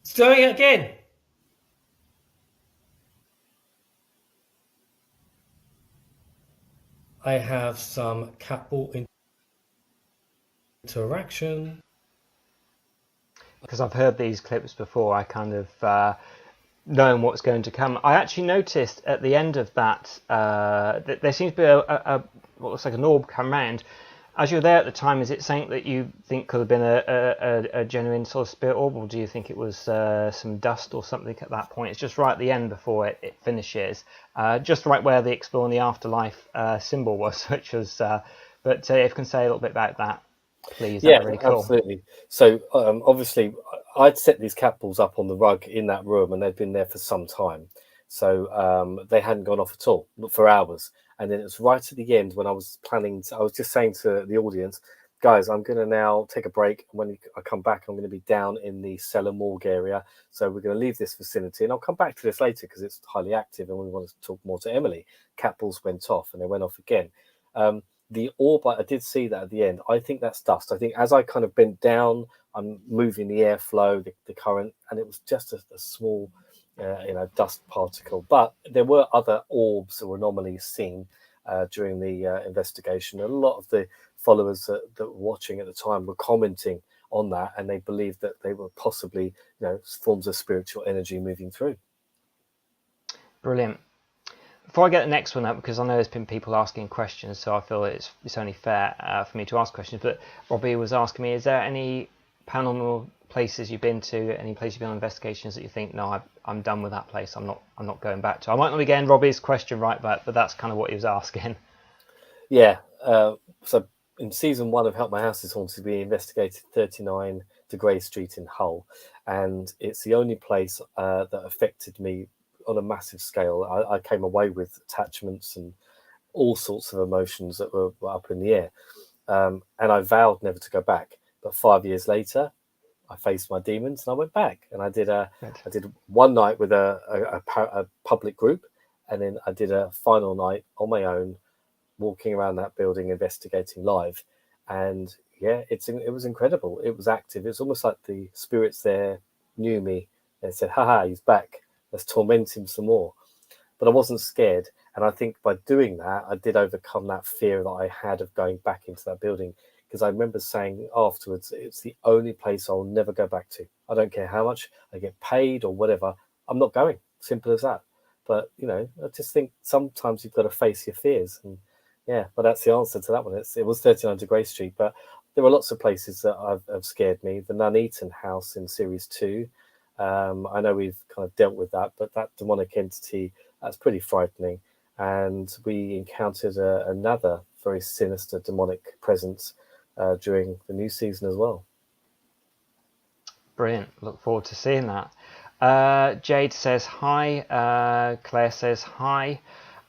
It's doing it again. I have some catball interaction. Because I've heard these clips before, I kind of knowing what's going to come. I actually noticed at the end of that there seems to be what looks like an orb come round. As you're there at the time, is it something that you think could have been a genuine sort of spirit orb, or do you think it was some dust or something at that point? It's just right at the end before it finishes, just right where the Exploring the Afterlife symbol was, which was. But if you can say a little bit about that, please, that'd be really cool. Absolutely. So obviously, I'd set these catballs up on the rug in that room, and they'd been there for some time. So they hadn't gone off at all for hours. And then it was right at the end when I was planning I was just saying to the audience, guys, I'm going to now take a break. When I come back, I'm going to be down in the cellar morgue area. So we're going to leave this vicinity, and I'll come back to this later because it's highly active and we want to talk more to Emily. Catballs went off, and they went off again. The orb, I did see that at the end. I think that's dust. I think as I kind of bent down, I'm moving the airflow, the current, and it was just a small dust particle. But there were other orbs or anomalies seen during the investigation. A lot of the followers that were watching at the time were commenting on that, and they believed that they were possibly, forms of spiritual energy moving through. Brilliant. Before I get the next one up, because I know there's been people asking questions, so I feel it's only fair for me to ask questions. But Robbie was asking me, is there any paranormal places you've been to, any place you've been on investigations that you think, no, I'm done with that place, I'm not going back to? I might not be getting Robbie's question right, but that's kind of what he was asking. Yeah. So in season 1 of Help My House is Haunted, we investigated 39 de Grey Street in Hull, and it's the only place that affected me on a massive scale. I came away with attachments and all sorts of emotions that were up in the air, and I vowed never to go back. But 5 years later, I faced my demons and I went back, and I did one night with a public group, and then I did a final night on my own, walking around that building, investigating live. And yeah, it was incredible. It was active. It's almost like the spirits there knew me and said, haha, he's back, let's torment him some more. But I wasn't scared, and I think by doing that, I did overcome that fear that I had of going back into that building. Because I remember saying afterwards, it's the only place I'll never go back to. I don't care how much I get paid or whatever. I'm not going. Simple as that. But, I just think sometimes you've got to face your fears. And yeah, but that's the answer to that one. It was 39 de Grey Street. But there were lots of places that have scared me. The Nuneaton house in Series 2. I know we've kind of dealt with that, but that demonic entity, that's pretty frightening. And we encountered another very sinister demonic presence during the new season as well. Brilliant. Look forward to seeing that. Jade says hi. Claire says hi.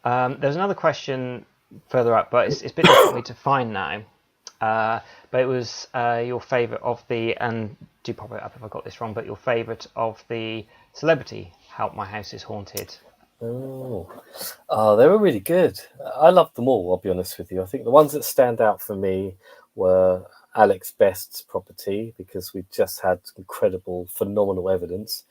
There's another question further up, but it's a bit difficult for me to find now. But it was your favourite of the, and do pop it up if I got this wrong, but your favourite of the celebrity Help My House is Haunted. Oh, they were really good. I loved them all, I'll be honest with you. I think the ones that stand out for me were Alex Best's property, because we just had incredible, phenomenal evidence.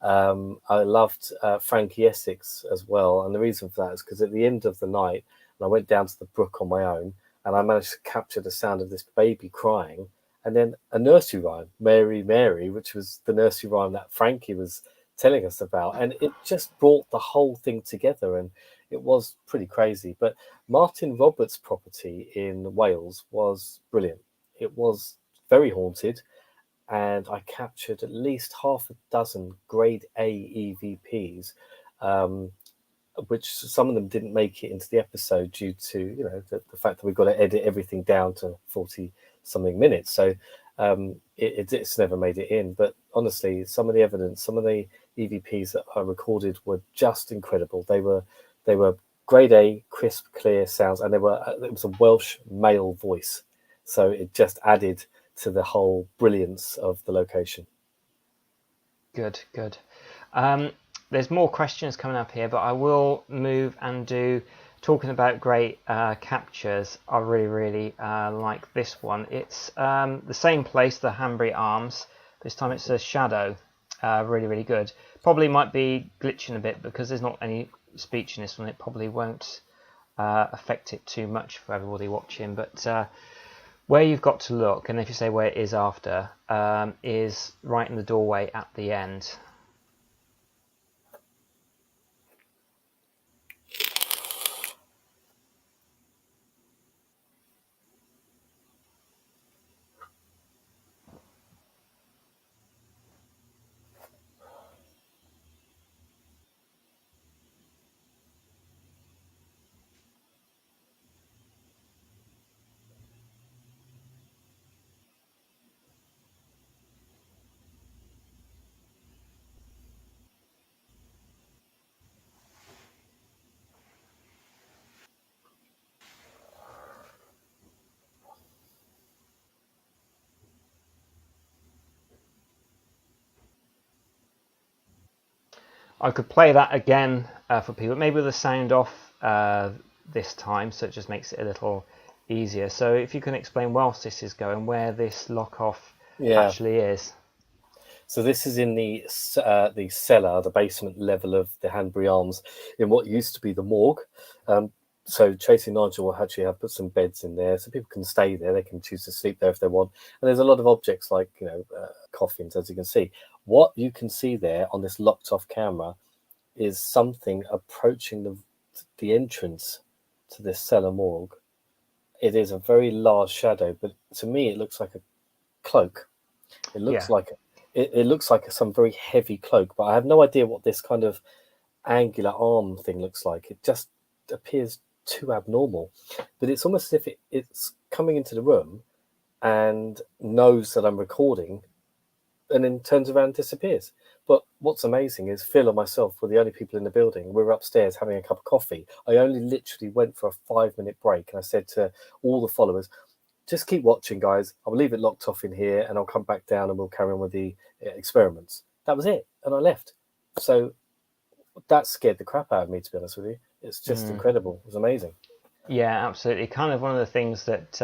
I loved Frankie Essex as well, and the reason for that is because at the end of the night, I went down to the brook on my own, and I managed to capture the sound of this baby crying, and then a nursery rhyme, Mary, Mary, which was the nursery rhyme that Frankie was telling us about, and it just brought the whole thing together, and it was pretty crazy. But Martin Roberts' property in Wales was brilliant. It was very haunted, and I captured at least half a dozen grade A EVPs, which some of them didn't make it into the episode due to the fact that we've got to edit everything down to 40 something minutes. So it's never made it in. But honestly, some of the evidence, some of the EVPs that I recorded were just incredible. They were grade A, crisp, clear sounds, and it was a Welsh male voice, so it just added to the whole brilliance of the location. Good. There's more questions coming up here, but I will move and do talking about great captures. I really like this one. It's the same place, the Hambury Arms. This time it's a shadow. Really good. Probably might be glitching a bit because there's not any speech in this one. It probably won't affect it too much for everybody watching. But where you've got to look, and if you say where it is after, is right in the doorway at the end. I could play that again for people, maybe with the sound off this time, so it just makes it a little easier. So if you can explain, whilst this is going, where this lock-off actually is. So this is in the cellar, the basement level of the Hambury Arms, in what used to be the morgue. So Tracy and Nigel will actually have put some beds in there, so people can stay there. They can choose to sleep there if they want. And there's a lot of objects like, coffins, as you can see. What you can see there on this locked-off camera is something approaching the entrance to this cellar morgue. It is a very large shadow, but to me it looks like a cloak. It looks like it looks like some very heavy cloak, but I have no idea what this kind of angular arm thing looks like. It just appears too abnormal. But it's almost as if it's coming into the room and knows that I'm recording, and then turns around and disappears. But what's amazing is Phil and myself were the only people in the building. We were upstairs having a cup of coffee. I only literally went for a 5-minute break, and I said to all the followers, just keep watching, guys. I'll leave it locked off in here, and I'll come back down and we'll carry on with the experiments. That was it, and I left. So that scared the crap out of me, to be honest with you. It's just incredible. It was amazing. Yeah, absolutely. Kind of one of the things that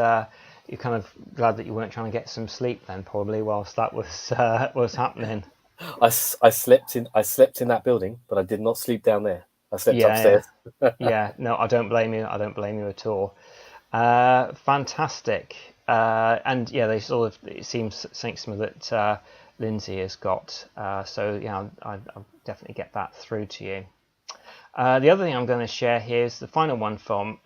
you're kind of glad that you weren't trying to get some sleep then, probably, whilst that was happening. I slept in that building, but I did not sleep down there. I slept upstairs. Yeah, no, I don't blame you. I don't blame you at all. Fantastic. And yeah, they sort of, it seems something that Lindsay has got. So yeah, I'll definitely get that through to you. The other thing I'm going to share here is the final one from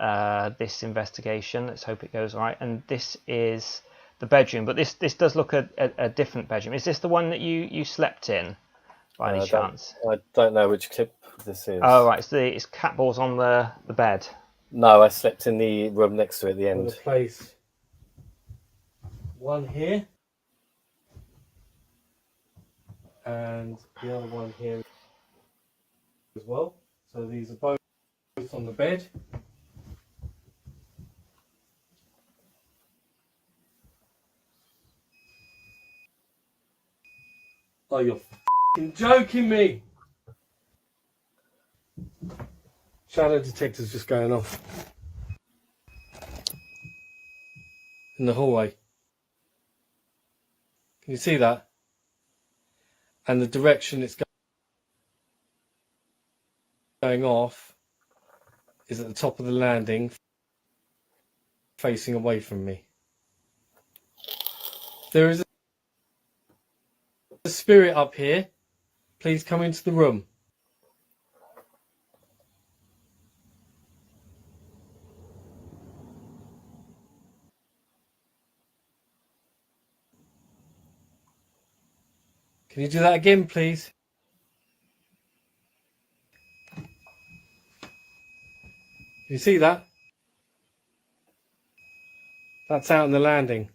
this investigation. Let's hope it goes all right. And this is the bedroom, but this does look a different bedroom. Is this the one that you slept in, by any chance? I don't know which clip this is. Oh right, it's Catball's on the bed. No, I slept in the room next to it at the I'm end. going to place one here and the other one here as well. So these are both on the bed. Oh, you're f***ing joking me! Shadow detector's just going off in the hallway. Can you see that? And the direction it's going off is at the top of the landing, facing away from me. There is a spirit up here. Please come into the room. Can you do that again, please? Can you see that? That's out on the landing.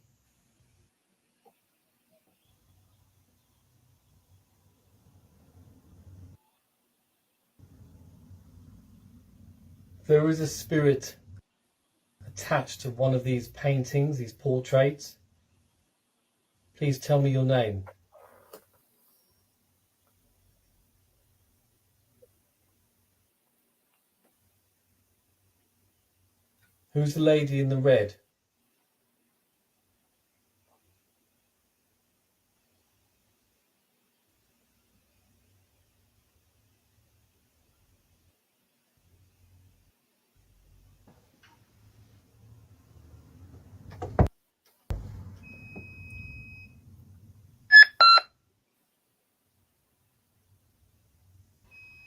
There is a spirit attached to one of these paintings, these portraits. Please tell me your name. Who's the lady in the red?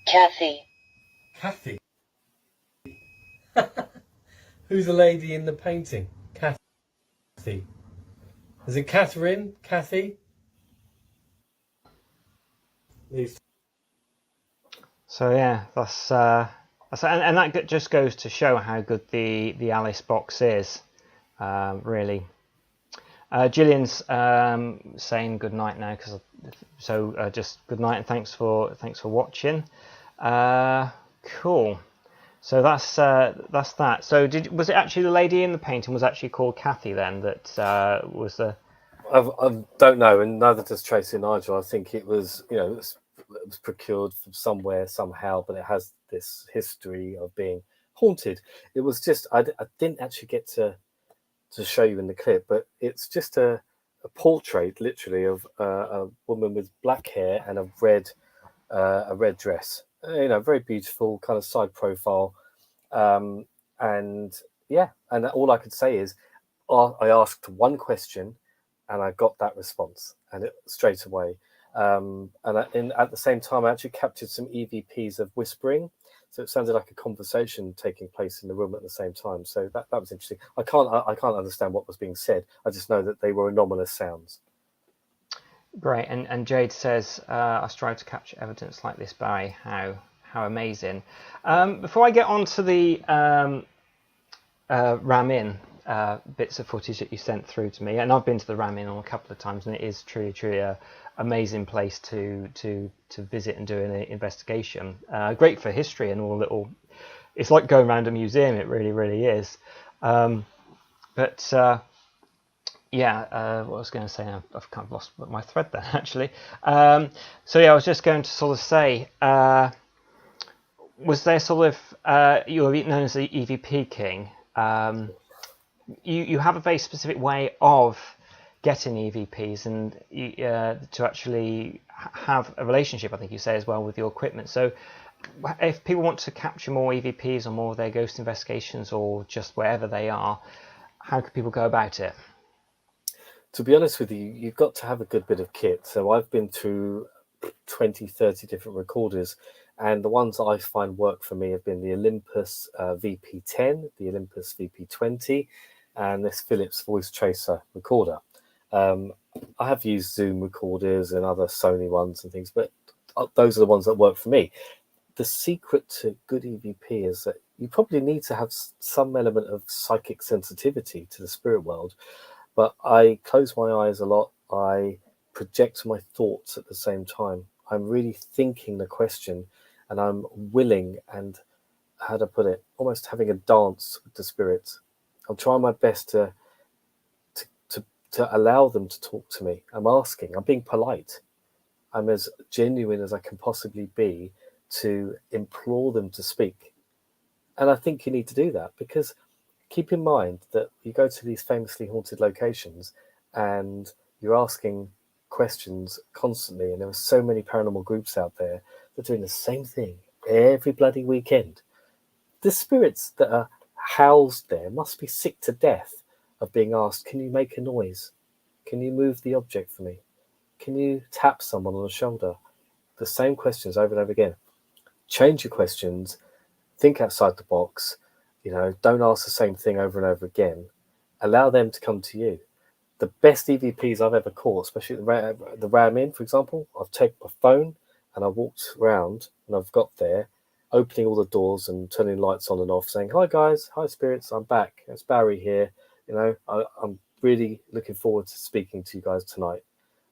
Kathy. Kathy. Who's the lady in the painting? Kathy. Is it Catherine? Kathy? These. So yeah, that's and that just goes to show how good the Alice box is, really. Gillian's saying good night now, just good night and thanks for watching. Cool. So that's that. So was it actually the lady in the painting was actually called Kathy then? That was the. I don't know, and neither does Tracy and Nigel. I think it was, it was procured from somewhere somehow, but it has this history of being haunted. It was just I didn't actually get to show you in the clip, but it's just a portrait, literally, of a woman with black hair and a red dress. Very beautiful kind of side profile. And yeah, and all I could say is I asked one question and I got that response, and it straight away. And at the same time, I actually captured some EVPs of whispering, so it sounded like a conversation taking place in the room at the same time. So that was interesting. I can't understand what was being said. I just know that they were anomalous sounds. Great. And Jade says, I strive to capture evidence like this, Barry. How amazing. Before I get on to the Ram-In bits of footage that you sent through to me, and I've been to the Ram-In a couple of times, and it is truly a amazing place to visit and do an investigation. Great for history and all little. It's like going around a museum. It really is. Yeah, what I was going to say, I've kind of lost my thread there actually. So yeah, I was just going to sort of say, was there sort of you're known as the EVP King? You have a very specific way of getting EVPs and to actually have a relationship, I think you say as well, with your equipment. So if people want to capture more EVPs or more of their ghost investigations or just wherever they are, how can people go about it? To be honest with you, you've got to have a good bit of kit. So I've been through 20, 30 different recorders, and the ones I find work for me have been the Olympus VP10, the Olympus VP20, and this Philips Voice Tracer recorder. I have used Zoom recorders and other Sony ones and things, but those are the ones that work for me. The secret to good EVP is that you probably need to have some element of psychic sensitivity to the spirit world. But I close my eyes a lot. I project my thoughts at the same time. I'm really thinking the question, and I'm willing and, how to put it, almost having a dance with the spirits. I'm trying my best to allow them to talk to me. I'm asking. I'm being polite. I'm as genuine as I can possibly be to implore them to speak. And I think you need to do that, because keep in mind that you go to these famously haunted locations and you're asking questions constantly, and there are so many paranormal groups out there that are doing the same thing every bloody weekend. The spirits that are housed there must be sick to death of being asked, can you make a noise? Can you move the object for me? Can you tap someone on the shoulder? The same questions over and over again. Change your questions, think outside the box. Don't ask the same thing over and over again. Allow them to come to you. The best EVPs I've ever caught, especially the Ram-In, for example, I've taken my phone and I walked around and I've got there, opening all the doors and turning lights on and off, saying, hi guys, hi spirits, I'm back. It's Barry here. I'm really looking forward to speaking to you guys tonight.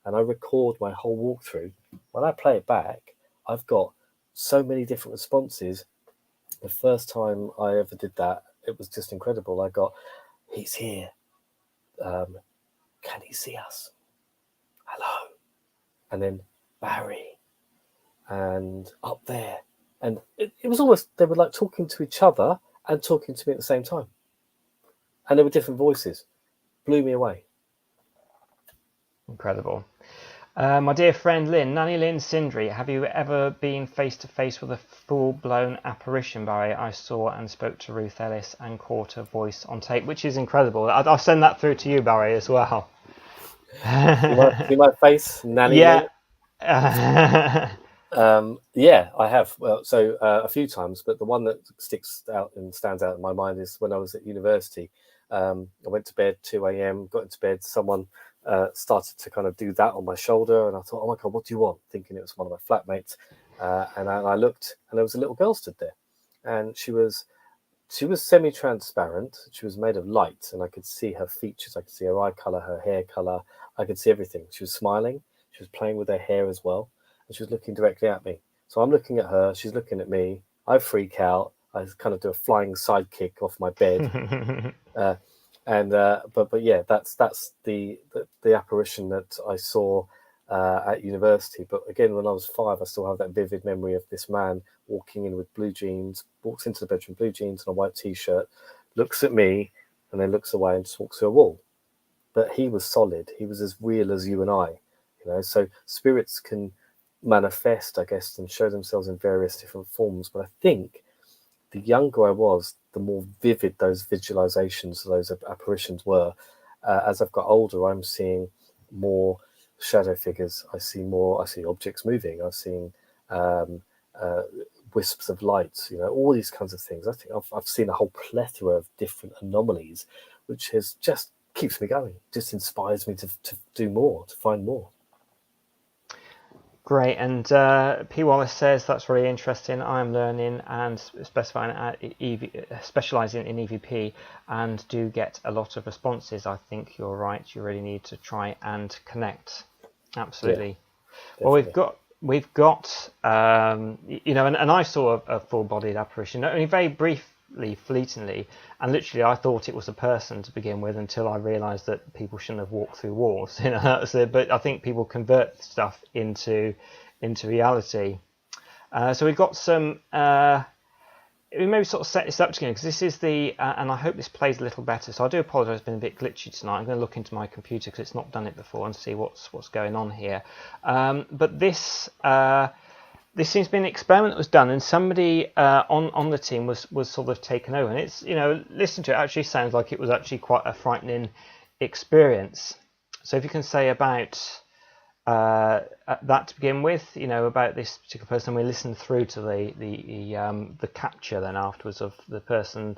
And I record my whole walkthrough. When I play it back, I've got so many different responses. The first time I ever did that, it was just incredible. I got, he's here. Can he see us? Hello. And then Barry. And up there. And it was almost, they were like talking to each other and talking to me at the same time. And there were different voices. Blew me away. Incredible. My dear friend Lynn, Nanny Lynn Sindri, have you ever been face to face with a full-blown apparition, Barry? I saw and spoke to Ruth Ellis and caught her voice on tape, which is incredible. I'll send that through to you, Barry, as well. See my face, Nanny yeah. Lynn? Yeah, I have. Well, so a few times, but the one that sticks out and stands out in my mind is when I was at university. I went to bed 2 a.m., got into bed, someone started to kind of do that on my shoulder, and I thought, oh my God, what do you want? Thinking it was one of my flatmates. And I looked, and there was a little girl stood there, and she was semi-transparent. She was made of light, and I could see her features. I could see her eye color, her hair color. I could see everything. She was smiling. She was playing with her hair as well, and she was looking directly at me. So I'm looking at her. She's looking at me. I freak out. I kind of do a flying sidekick off my bed. But yeah, that's the apparition that I saw at university. But again, when I was 5, I still have that vivid memory of this man walking in with blue jeans, walks into the bedroom, blue jeans and a white T-shirt, looks at me, and then looks away and just walks through a wall. But he was solid. He was as real as you and I, you know. So spirits can manifest, I guess, and show themselves in various different forms. But I think the younger I was, the more vivid those visualizations, those apparitions were. As I've got older, I'm seeing more shadow figures. I see objects moving. I'm seeing wisps of light, you know, all these kinds of things. I think I've seen a whole plethora of different anomalies, which has just keeps me going, just inspires me to do more, to find more. Great. And P. Wallace says that's really interesting. I'm learning and specifying specialising in EVP and do get a lot of responses. I think you're right. You really need to try and connect. Absolutely. Yeah, well, we've got you know, and I saw a full-bodied apparition, only very briefly, fleetingly, and literally I thought it was a person to begin with until I realised that people shouldn't have walked through walls, you know. So, but I think people convert stuff into reality. So we've got some. We maybe sort of set this up again because this is the and I hope this plays a little better. So I do apologise, it's been a bit glitchy tonight. I'm going to look into my computer because it's not done it before and see what's going on here. But this. This seems to be an experiment that was done, and somebody on the team was sort of taken over. And it's, you know, listen to it, actually sounds like it was actually quite a frightening experience. So if you can say about that to begin with, you know, about this particular person, we listened through to the capture then afterwards of the person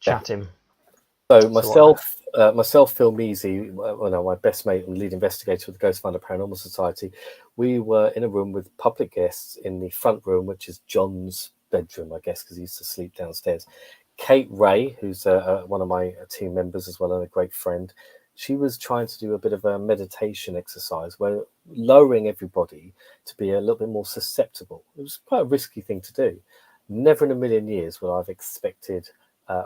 chatting. So myself, Phil Measy, my best mate and lead investigator with the Ghost Finder Paranormal Society, we were in a room with public guests in the front room, which is John's bedroom, I guess, because he used to sleep downstairs. Kate Ray, who's one of my team members as well and a great friend, she was trying to do a bit of a meditation exercise where lowering everybody to be a little bit more susceptible. It was quite a risky thing to do. Never in a million years would I've expected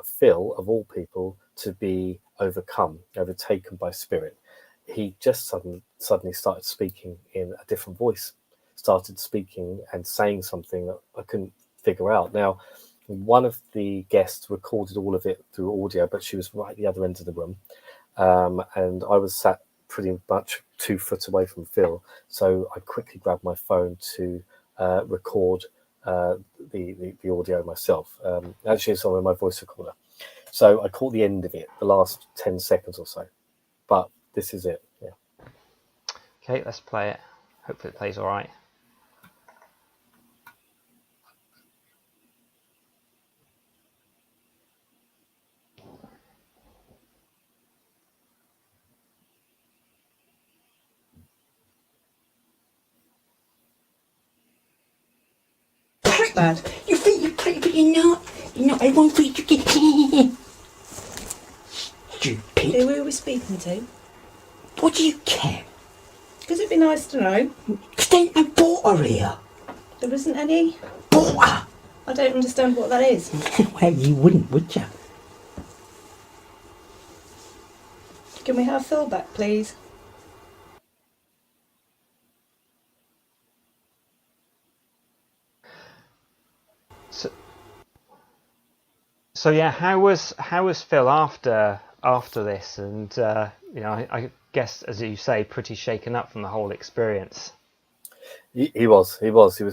Phil, of all people, to be overtaken by spirit. He just suddenly started speaking in a different voice, started speaking and saying something that I couldn't figure out. Now, one of the guests recorded all of it through audio, but she was right at the other end of the room. And I was sat pretty much 2 foot away from Phil. So I quickly grabbed my phone to record the audio myself. Actually, it's on my voice recorder. So I caught the end of it, the last 10 seconds or so. But this is it. Yeah. Okay, let's play it. Hopefully it plays all right. Bad. You think you're pretty, but you're not. You're not. Everyone thinks you can. Stupid. Who are we speaking to? What do you care? Because it'd be nice to know. Because there ain't no water here. There isn't any. Water? I don't understand what that is. Well, you wouldn't, would you? Can we have Phil back, please? So yeah, how was Phil after this? And you know, I guess, as you say, pretty shaken up from the whole experience. He was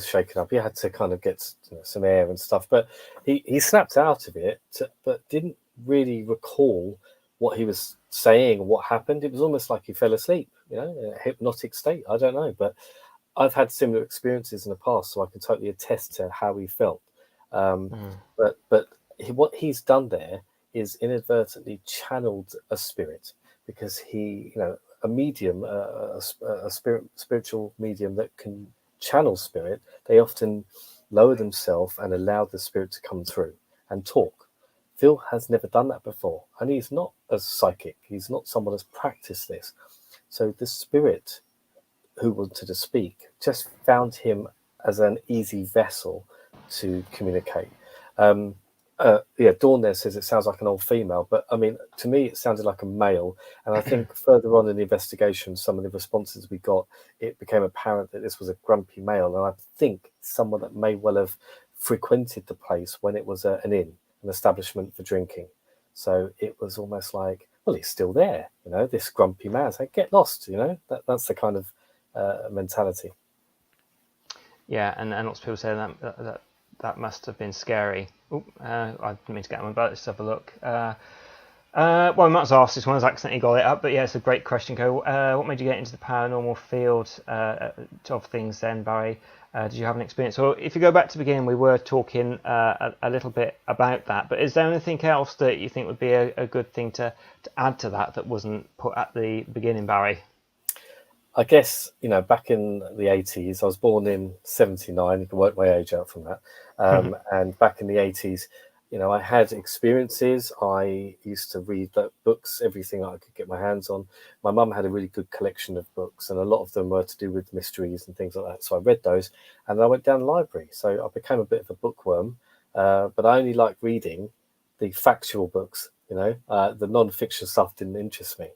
shaken up. He had to kind of get some air and stuff, but he snapped out of it, but didn't really recall what he was saying or what happened. It was almost like he fell asleep, you know, in a hypnotic state. I don't know, but I've had similar experiences in the past, so I can totally attest to how he felt. But what he's done there is inadvertently channeled a spirit, because he, you know, a medium, a spiritual medium that can channel spirit, they often lower themselves and allow the spirit to come through and talk. Phil has never done that before, and he's not a psychic. He's not someone who's practiced this. So the spirit who wanted to speak just found him as an easy vessel to communicate. Yeah, Dawn there says it sounds like an old female, but I mean, to me, it sounded like a male. And I think further on in the investigation, some of the responses we got, it became apparent that this was a grumpy male. And I think someone that may well have frequented the place when it was an inn, an establishment for drinking. So it was almost like, well, he's still there, this grumpy man. So get lost, that's the kind of mentality. Yeah, and lots of people say that must have been scary. I didn't mean to get on my boat. Let's have a look. Well, we might as well ask this one. I've accidentally got it up, but yeah, it's a great question. What made you get into the paranormal field of things then, Barry? Did you have an experience? Well, if you go back to the beginning, we were talking a little bit about that, but is there anything else that you think would be a good thing to add to that wasn't put at the beginning, Barry? I guess, back in the 80s, I was born in 79, you can work my age out from that. And back in the 80s, I had experiences. I used to read books, everything I could get my hands on. My mum had a really good collection of books, and a lot of them were to do with mysteries and things like that. So I read those, and then I went down the library. So I became a bit of a bookworm, but I only liked reading the factual books, the non-fiction stuff didn't interest me.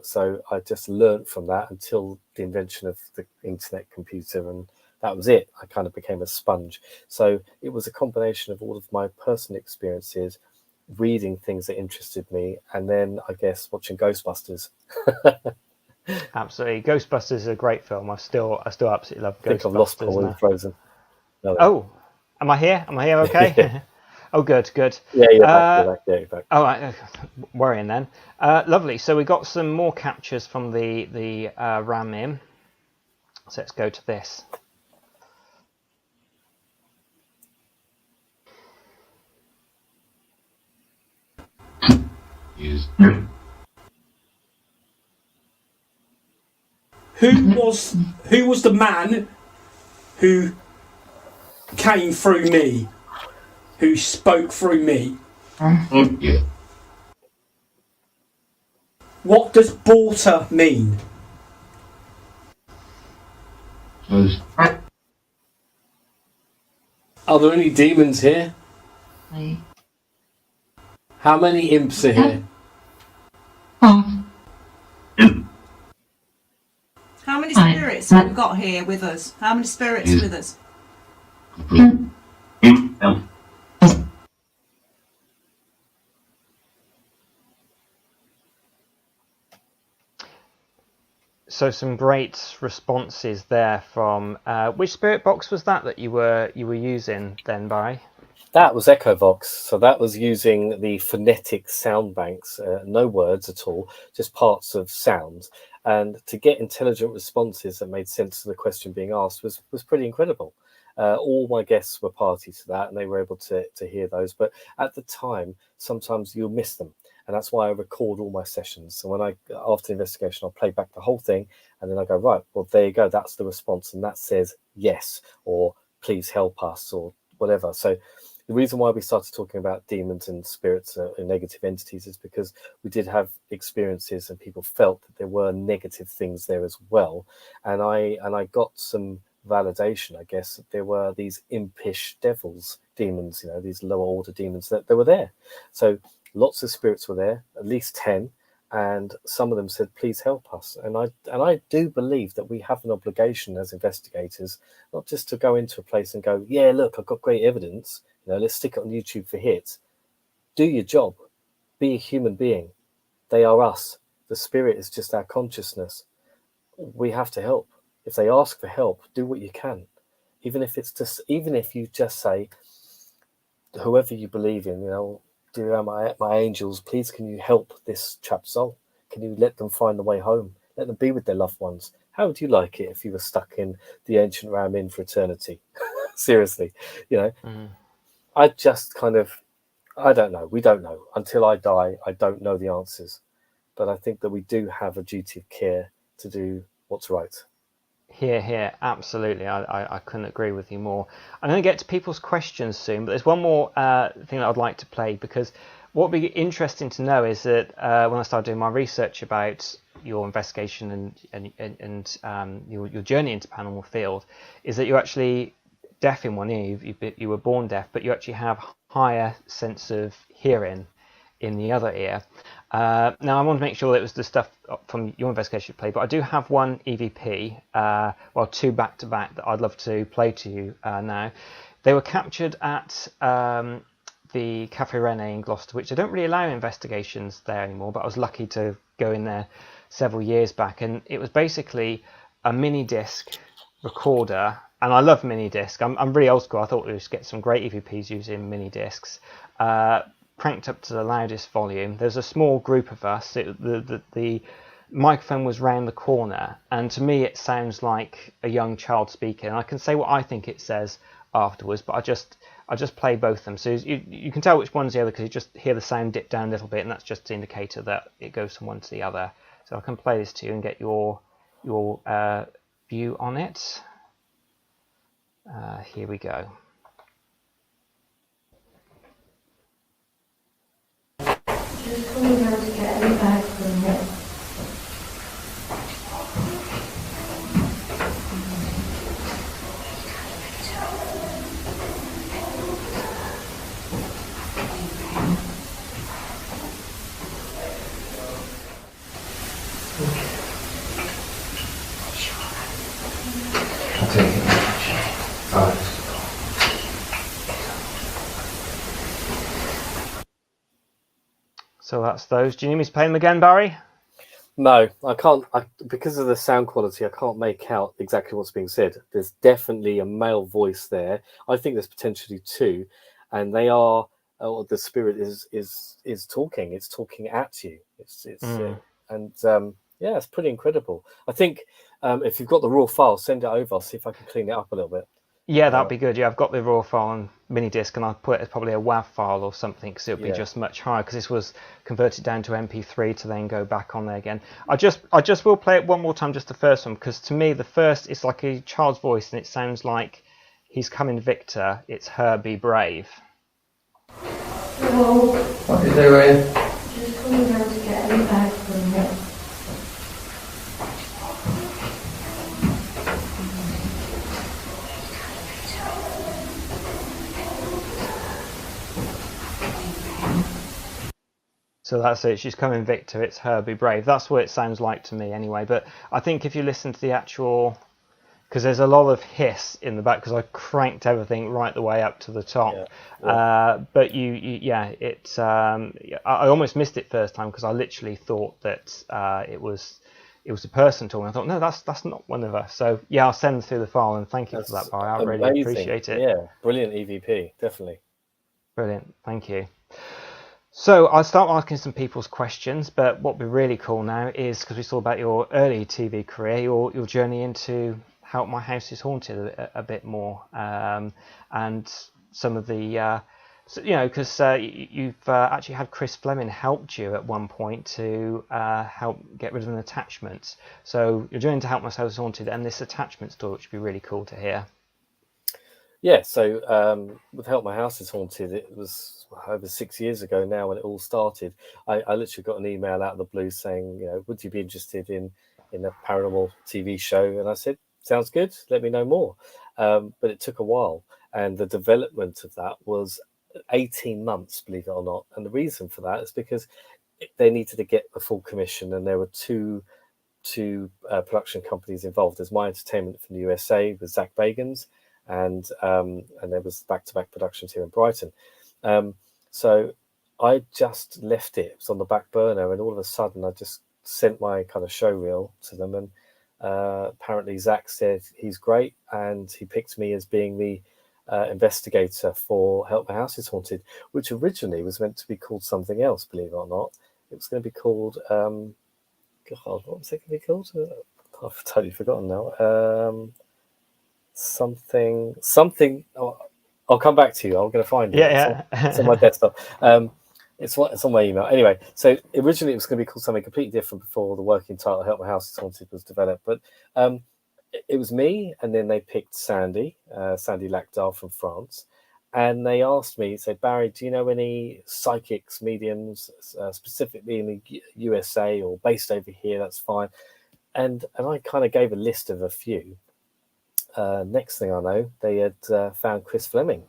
So I just learned from that until the invention of the internet computer, and that was it. I kind of became a sponge. So it was a combination of all of my personal experiences, reading things that interested me, and then I guess watching Ghostbusters. Absolutely, Ghostbusters is a great film. I still absolutely love Ghostbusters. I think I've lost Paul in Frozen. No. Oh, am I here? Am I here? Okay. Yeah. Oh, good. Yeah, you're back. You're back. Oh, worrying then. Lovely. So we got some more captures from the RAM in. So let's go to this. Who was the man who came through me? Who spoke through me? What does Borta mean? Are there any demons here? How many imps are here? How many spirits have we got here with us? How many spirits are with us? So some great responses there from which spirit box was that you were using then, Barry? That was Echovox. So that was using the phonetic sound banks, no words at all, just parts of sounds. And to get intelligent responses that made sense to the question being asked was pretty incredible. All my guests were party to that, and they were able to hear those. But at the time, sometimes you'll miss them. And that's why I record all my sessions. So when after investigation, I'll play back the whole thing, and then I go, right, well, there you go. That's the response. And that says yes, or please help us, or whatever. So the reason why we started talking about demons and spirits and negative entities is because we did have experiences and people felt that there were negative things there as well. And I got some validation, I guess, that there were these impish devils, demons, these lower order demons that were there. So lots of spirits were there, at least 10, and some of them said, please help us. And I do believe that we have an obligation as investigators, not just to go into a place and go, yeah, look, I've got great evidence, let's stick it on YouTube for hits. Do your job. Be a human being. They are us. The spirit is just our consciousness. We have to help. If they ask for help, do what you can. Even if you just say, whoever you believe in, dear my angels, please can you help this trapped soul? Can you let them find the way home? Let them be with their loved ones. How would you like it if you were stuck in the ancient Ram Inn for eternity? Seriously, I just I don't know. We don't know. Until I die, I don't know the answers. But I think that we do have a duty of care to do what's right. Here, absolutely. I couldn't agree with you more. I'm going to get to people's questions soon, but there's one more thing that I'd like to play, because what would be interesting to know is that when I started doing my research about your investigation and your journey into paranormal field, is that you're actually deaf in one ear. You were born deaf, but you actually have higher sense of hearing in the other ear. Now, I want to make sure that it was the stuff from your investigation play, but I do have one EVP, well, two back-to-back that I'd love to play to you now. They were captured at the Cafe Rene in Gloucester, which they don't really allow investigations there anymore, but I was lucky to go in there several years back, and it was basically a mini disc recorder. And I love mini disc. I'm really old school. I thought we would get some great EVPs using mini discs. Cranked up to the loudest volume. There's a small group of us. The microphone was round the corner, and to me it sounds like a young child speaking. And I can say what I think it says afterwards, but I just play both of them. So you can tell which one's the other because you just hear the sound dip down a little bit, and that's just the indicator that it goes from one to the other. So I can play this to you and get your view on it. Here we go. Just coming down to get any bag from it. I'll take it. So that's those. Do you need me to play them again, Barry? No, I can't. Because of the sound quality, I can't make out exactly what's being said. There's definitely a male voice there. I think there's potentially two, and they are. Oh, the spirit is talking. It's talking at you. Yeah, it's pretty incredible. I think if you've got the raw file, send it over. I'll see if I can clean it up a little bit. Yeah, that'd be good. Yeah, I've got the raw file on mini disc, and I'll put it as probably a WAV file or something because it'll be just much higher. Because this was converted down to MP3 to then go back on there again. I just will play it one more time, just the first one, because to me the first is like a child's voice, and it sounds like he's coming, Victor. It's her, be brave. Hello. What are you doing? Just coming down to get any bag from it. So that's it. She's coming, Victor. It's her, be brave. That's what it sounds like to me, anyway. But I think if you listen to the actual, because there's a lot of hiss in the back, because I cranked everything right the way up to the top. But it's. I almost missed it first time because I literally thought that it was a person talking. I thought, no, that's not one of us. So yeah, I'll send through the file, and thank you for that, Barry. I really appreciate it. Yeah, brilliant EVP, definitely. Brilliant, thank you. So I'll start asking some people's questions, but what would be really cool now is, because we saw about your early TV career, your journey into Help My House is Haunted a bit more, and some of the, because you've actually had Chris Fleming helped you at one point to help get rid of an attachment. So your journey to Help My House is Haunted and this attachment story, which would be really cool to hear. Yeah, so with Help My House is Haunted, it was over 6 years ago now when it all started. I literally got an email out of the blue saying, would you be interested in a paranormal TV show? And I said, sounds good, let me know more. But it took a while, and the development of that was 18 months, believe it or not. And the reason for that is because they needed to get the full commission, and there were two production companies involved. There's My Entertainment from the USA with Zach Bagans, and there was back-to-back productions here in Brighton. So I just left it. It was on the back burner, and all of a sudden I just sent my kind of show reel to them, and apparently Zach said he's great, and he picked me as being the investigator for Help My House is Haunted, which originally was meant to be called something else, believe it or not. It was going to be called God, what was it going to be called? I've totally forgotten now. Something. I'll come back to you. I'm going to find it. Yeah. It's on my desktop. It's on my email. Anyway, so originally it was going to be called something completely different before the working title Help My House is Haunted was developed. But it was me, and then they picked Sandy Lacdal from France. And they asked me, said, Barry, do you know any psychics, mediums, specifically in the USA or based over here? That's fine. And I kind of gave a list of a few. Next thing I know, they had found Chris Fleming,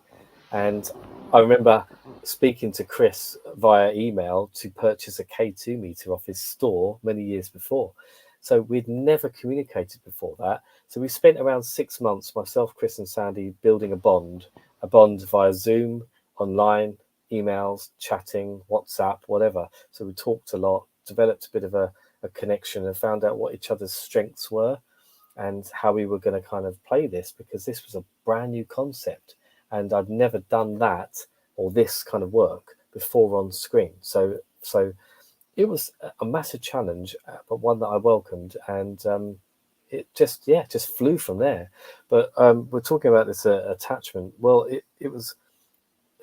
And I remember speaking to Chris via email to purchase a K2 meter off his store many years before. So we'd never communicated before that. So we spent around 6 months, myself, Chris and Sandy, building a bond via Zoom, online, emails, chatting, WhatsApp, whatever. So we talked a lot, developed a bit of a connection, and found out what each other's strengths were and how we were going to kind of play this, because this was a brand new concept and I'd never done that or this kind of work before on screen. So it was a massive challenge, but one that I welcomed, and it just flew from there. But we're talking about this attachment. Well, it was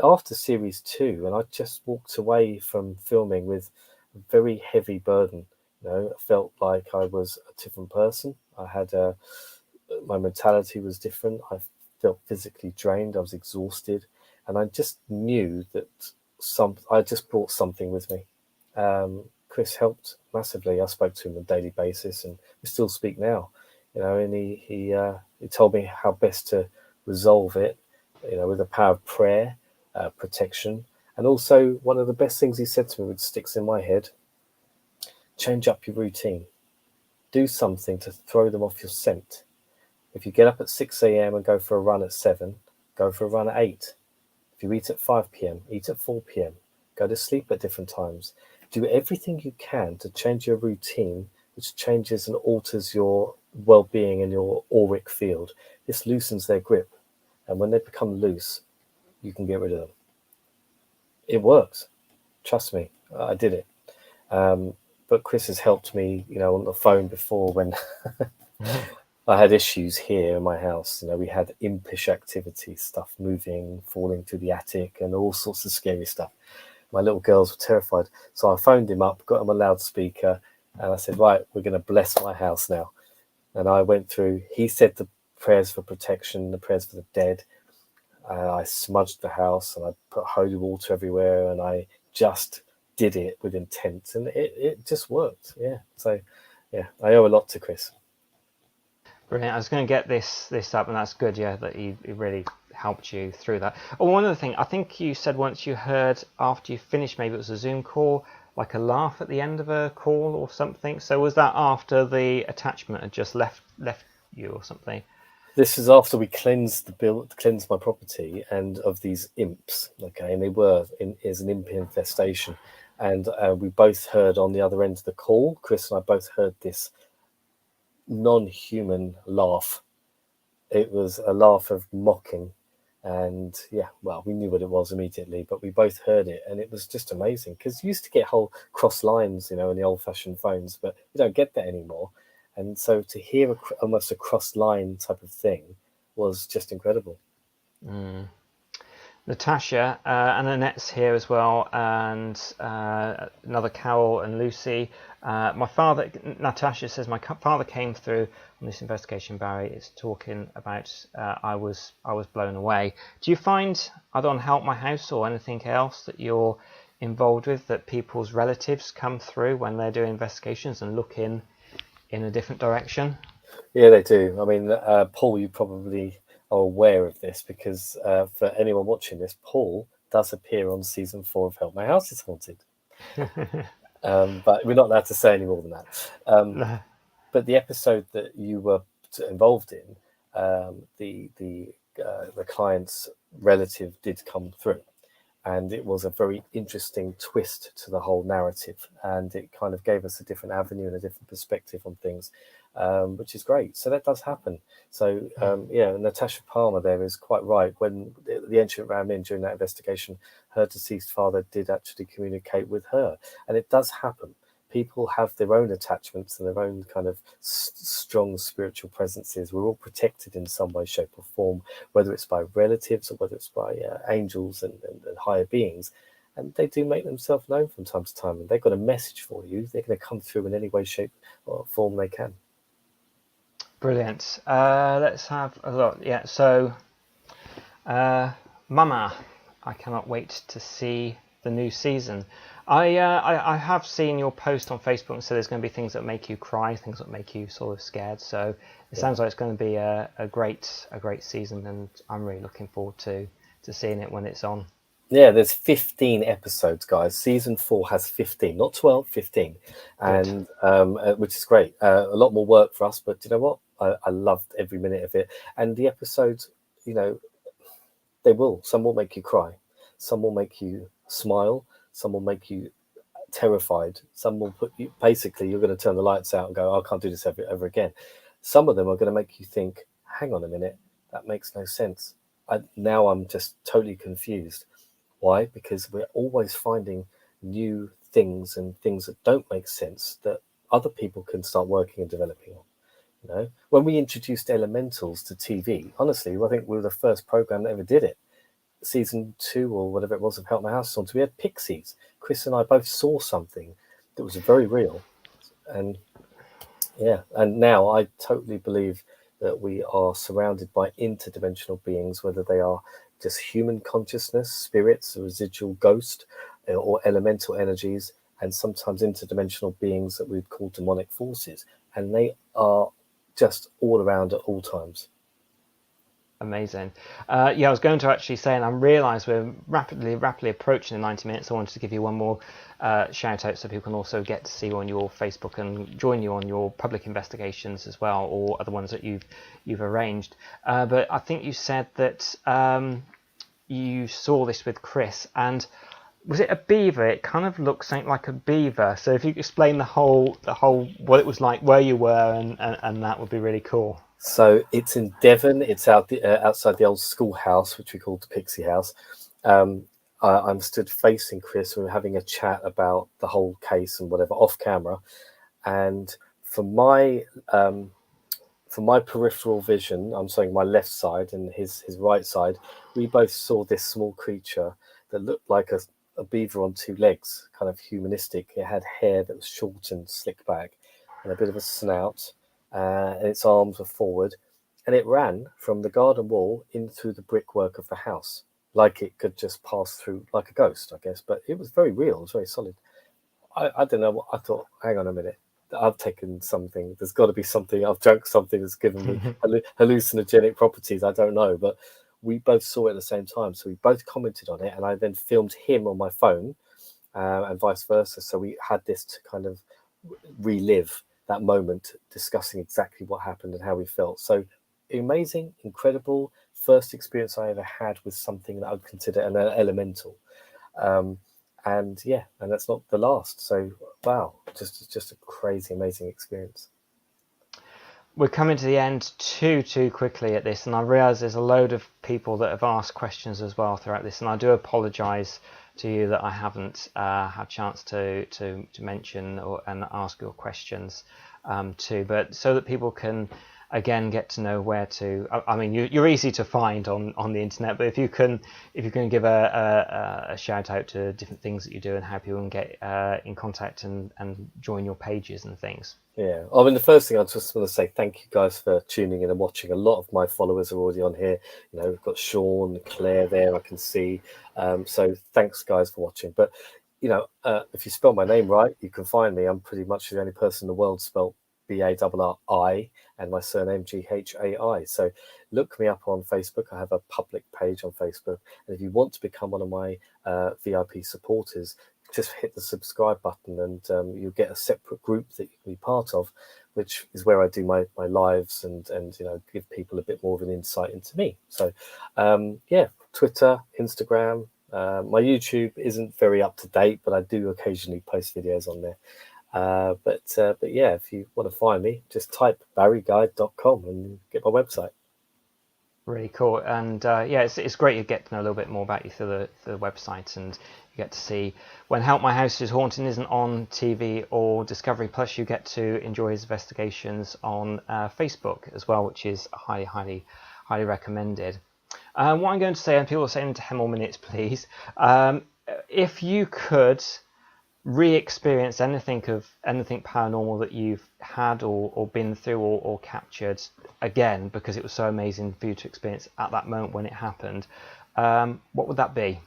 after series 2, and I just walked away from filming with a very heavy burden. You know, I felt like I was a different person. I had my mentality was different. I felt physically drained. I was exhausted, and I just knew that I just brought something with me. Chris helped massively. I spoke to him on a daily basis, and we still speak now. You know, and he told me how best to resolve it. You know, with the power of prayer, protection, and also one of the best things he said to me, which sticks in my head: change up your routine. Do something to throw them off your scent. If you get up at 6 a.m. and go for a run at 7, go for a run at 8. If you eat at 5 p.m., eat at 4 p.m. Go to sleep at different times. Do everything you can to change your routine, which changes and alters your well-being and your auric field. This loosens their grip. And when they become loose, you can get rid of them. It works. Trust me, I did it. But Chris has helped me, you know, on the phone before when I had issues here in my house. You know, we had impish activity, stuff moving, falling to the attic, and all sorts of scary stuff. My little girls were terrified. So I phoned him up, got him a loudspeaker, and I said, right, we're going to bless my house now. And I went through, he said the prayers for protection, the prayers for the dead. I smudged the house and I put holy water everywhere, and I just did it with intent, and it just worked. Yeah. So, yeah, I owe a lot to Chris. Brilliant. I was going to get this up, and that's good, yeah, that he really helped you through that. Oh, one other thing, I think you said once you heard after you finished, maybe it was a Zoom call, like a laugh at the end of a call or something. So was that after the attachment had just left you or something? This is after we cleansed my property and of these imps. Okay, and they were is an imp infestation, and we both heard on the other end of the call. Chris and I both heard this non-human laugh. It was a laugh of mocking, and yeah, well, we knew what it was immediately, but we both heard it, and it was just amazing, because you used to get whole cross lines, you know, in the old-fashioned phones, but you don't get that anymore. And so to hear almost a cross line type of thing was just incredible. Natasha and Annette's here as well, and another Carol and Lucy. Natasha says, my father came through on this investigation, Barry. It's talking about I was blown away. Do you find, either on Help My House or anything else that you're involved with, that people's relatives come through when they're doing investigations and look in a different direction? Yeah, they do. I mean, Paul, you probably are aware of this, because for anyone watching this, Paul does appear on season 4 of Help My House is Haunted. But we're not allowed to say any more than that. But the episode that you were involved in, the client's relative did come through, and it was a very interesting twist to the whole narrative, and it kind of gave us a different avenue and a different perspective on things, which is great. So that does happen. So yeah, Natasha Palmer there is quite right. When the ancient ran in during that investigation, her deceased father did actually communicate with her, and it does happen. People have their own attachments and their own kind of strong spiritual presences. We're all protected in some way, shape or form, whether it's by relatives or whether it's by angels and higher beings. And they do make themselves known from time to time. And they've got a message for you. They're going to come through in any way, shape or form they can. Brilliant. Let's have a look. Yeah, so Mama, I cannot wait to see the new season. I have seen your post on Facebook and said there's going to be things that make you cry, things that make you sort of scared. So it sounds like it's going to be a great season, and I'm really looking forward to seeing it when it's on. Yeah, there's 15 episodes, guys. Season 4 has 15, not 12, 15, and which is great. A lot more work for us, but you know what? I loved every minute of it. And the episodes, you know, some will make you cry, some will make you smile, some will make you terrified, some will put you, basically, you're going to turn the lights out and go, I can't do this ever again. Some of them are going to make you think, hang on a minute, that makes no sense. Now I'm just totally confused. Why? Because we're always finding new things and things that don't make sense that other people can start working and developing on. You know, when we introduced elementals to TV, honestly, I think we were the first program that ever did it. Season 2 or whatever it was of Help My House on, we had pixies. Chris and I both saw something that was very real, and yeah, and now I totally believe that we are surrounded by interdimensional beings, whether they are just human consciousness, spirits, a residual ghost, or elemental energies, and sometimes interdimensional beings that we'd call demonic forces, and they are just all around at all times. Amazing. Yeah, I was going to actually say, and I realised we're rapidly approaching the 90 minutes. I wanted to give you one more shout out so people can also get to see you on your Facebook and join you on your public investigations as well, or other ones that you've arranged. But I think you said that you saw this with Chris, and was it a beaver? It kind of looks something like a beaver. So if you could explain the whole what it was like, where you were, and that would be really cool. So it's in Devon. It's outside the old schoolhouse, which we called the Pixie House. I'm stood facing Chris. We were having a chat about the whole case and whatever off camera. And for my peripheral vision, I'm saying my left side and his right side, we both saw this small creature that looked like a beaver on two legs, kind of humanistic. It had hair that was short and slicked back and a bit of a snout. And its arms were forward, and it ran from the garden wall in through the brickwork of the house, like it could just pass through like a ghost, I guess. But it was very real, it was very solid. I don't know what I thought. Hang on a minute, I've taken something. There's got to be something. I've drunk something that's given me hallucinogenic properties. I don't know, but we both saw it at the same time, so we both commented on it, and I then filmed him on my phone, and vice versa. So we had this to kind of relive that moment, discussing exactly what happened and how we felt. So amazing, incredible first experience I ever had with something that I would consider an elemental, and that's not the last. So wow, just a crazy, amazing experience. We're coming to the end too quickly at this, and I realise there's a load of people that have asked questions as well throughout this, and I do apologise to you that I haven't had a chance to mention and ask your questions too, but so that people can again get to know where to. I mean, you're easy to find on the internet, but if you can give a shout out to different things that you do and how people can get in contact and join your pages and things. Yeah, I mean, the first thing I just want to say, thank you guys for tuning in and watching. A lot of my followers are already on here. You know, we've got Sean, Claire there, I can see. So thanks, guys, for watching. But, you know, if you spell my name right, you can find me. I'm pretty much the only person in the world spelled B-A-R-R-I and my surname G-H-A-I. So look me up on Facebook. I have a public page on Facebook. And if you want to become one of my VIP supporters, just hit the subscribe button, and you'll get a separate group that you can be part of, which is where I do my lives and you know, give people a bit more of an insight into me. So Twitter, Instagram, my YouTube isn't very up to date, but I do occasionally post videos on there. But yeah, if you want to find me, just type barryguide.com and get my website. Really cool. And it's great you get to know a little bit more about you through the website, and you get to see when Help My House is Haunting isn't on TV or Discovery Plus, you get to enjoy his investigations on Facebook as well, which is highly recommended. What I'm going to say, and people are saying 10 more minutes please, if you could re-experience anything paranormal that you've had or been through or captured again, because it was so amazing for you to experience at that moment when it happened, what would that be?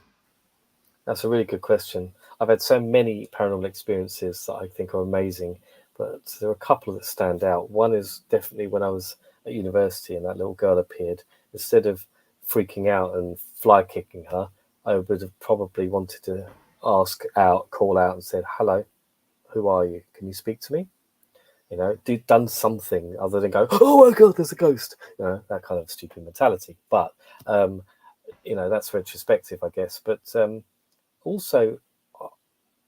That's a really good question. I've had so many paranormal experiences that I think are amazing, but there are a couple that stand out. One is definitely when I was at university and that little girl appeared. Instead of freaking out and fly kicking her, I would have probably wanted to call out and said, hello, who are you? Can you speak to me? You know, done something other than go, oh my God, there's a ghost. You know, that kind of stupid mentality. But, you know, that's retrospective, I guess. But also,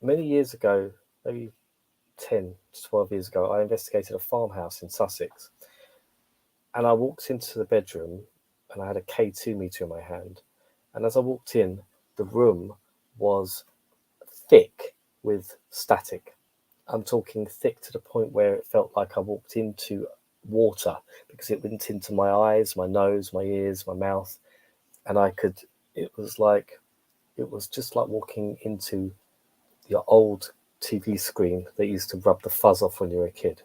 many years ago, maybe 10 to 12 years ago, I investigated a farmhouse in Sussex. And I walked into the bedroom and I had a K2 meter in my hand. And as I walked in, the room was thick with static. I'm talking thick to the point where it felt like I walked into water because it went into my eyes, my nose, my ears, my mouth. And it was just like walking into your old TV screen that used to rub the fuzz off when you were a kid.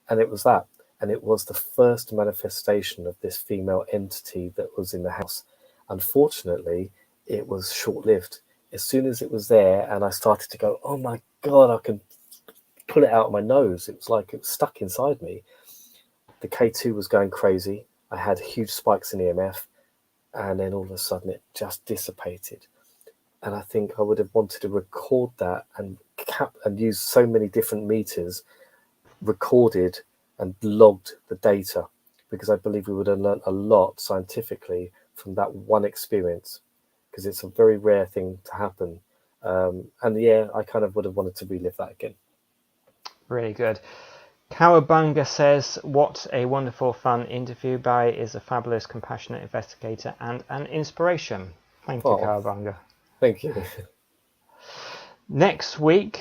And it was that. And it was the first manifestation of this female entity that was in the house. Unfortunately, it was short-lived. As soon as it was there and I started to go, oh my God, I can pull it out of my nose. It was like it was stuck inside me. The K2 was going crazy. I had huge spikes in EMF. And then all of a sudden it just dissipated. And I think I would have wanted to record that and use so many different meters, recorded and logged the data, because I believe we would have learned a lot scientifically from that one experience, because it's a very rare thing to happen. And yeah, I kind of would have wanted to relive that again. Really good. Cowabunga says, what a wonderful, fun interview. Barry is a fabulous, compassionate investigator and an inspiration. Thank you, Cowabunga. Thank you. Next week,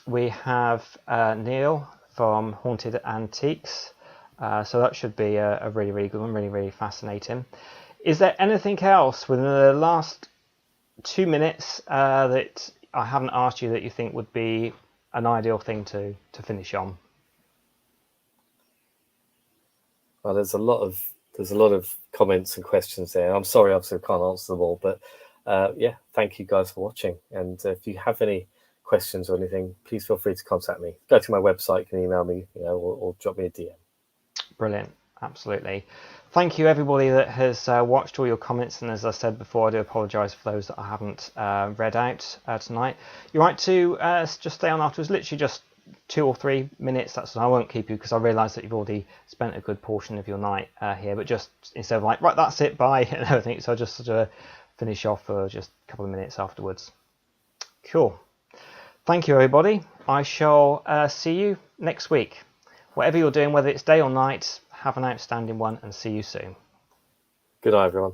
we have Neil from Haunted Antiques. So that should be a really, really good one, really, really fascinating. Is there anything else within the last 2 minutes that I haven't asked you that you think would be an ideal thing to finish on? Well, there's a lot of comments and questions there. I'm sorry, obviously I can't answer them all, but yeah, thank you guys for watching. And if you have any questions or anything, please feel free to contact me. Go to my website, you can email me, or drop me a DM. Brilliant, absolutely. Thank you everybody that has watched, all your comments, and as I said before, I do apologise for those that I haven't read out tonight. You're right to just stay on afterwards, literally just 2 or 3 minutes. That's what I won't keep you, because I realise that you've already spent a good portion of your night here, but just instead of like, right, that's it, bye, and everything, so I just sort of finish off for just a couple of minutes afterwards. Cool. Thank you everybody. I shall see you next week. Whatever you're doing, whether it's day or night, have an outstanding one and see you soon. Good night, everyone.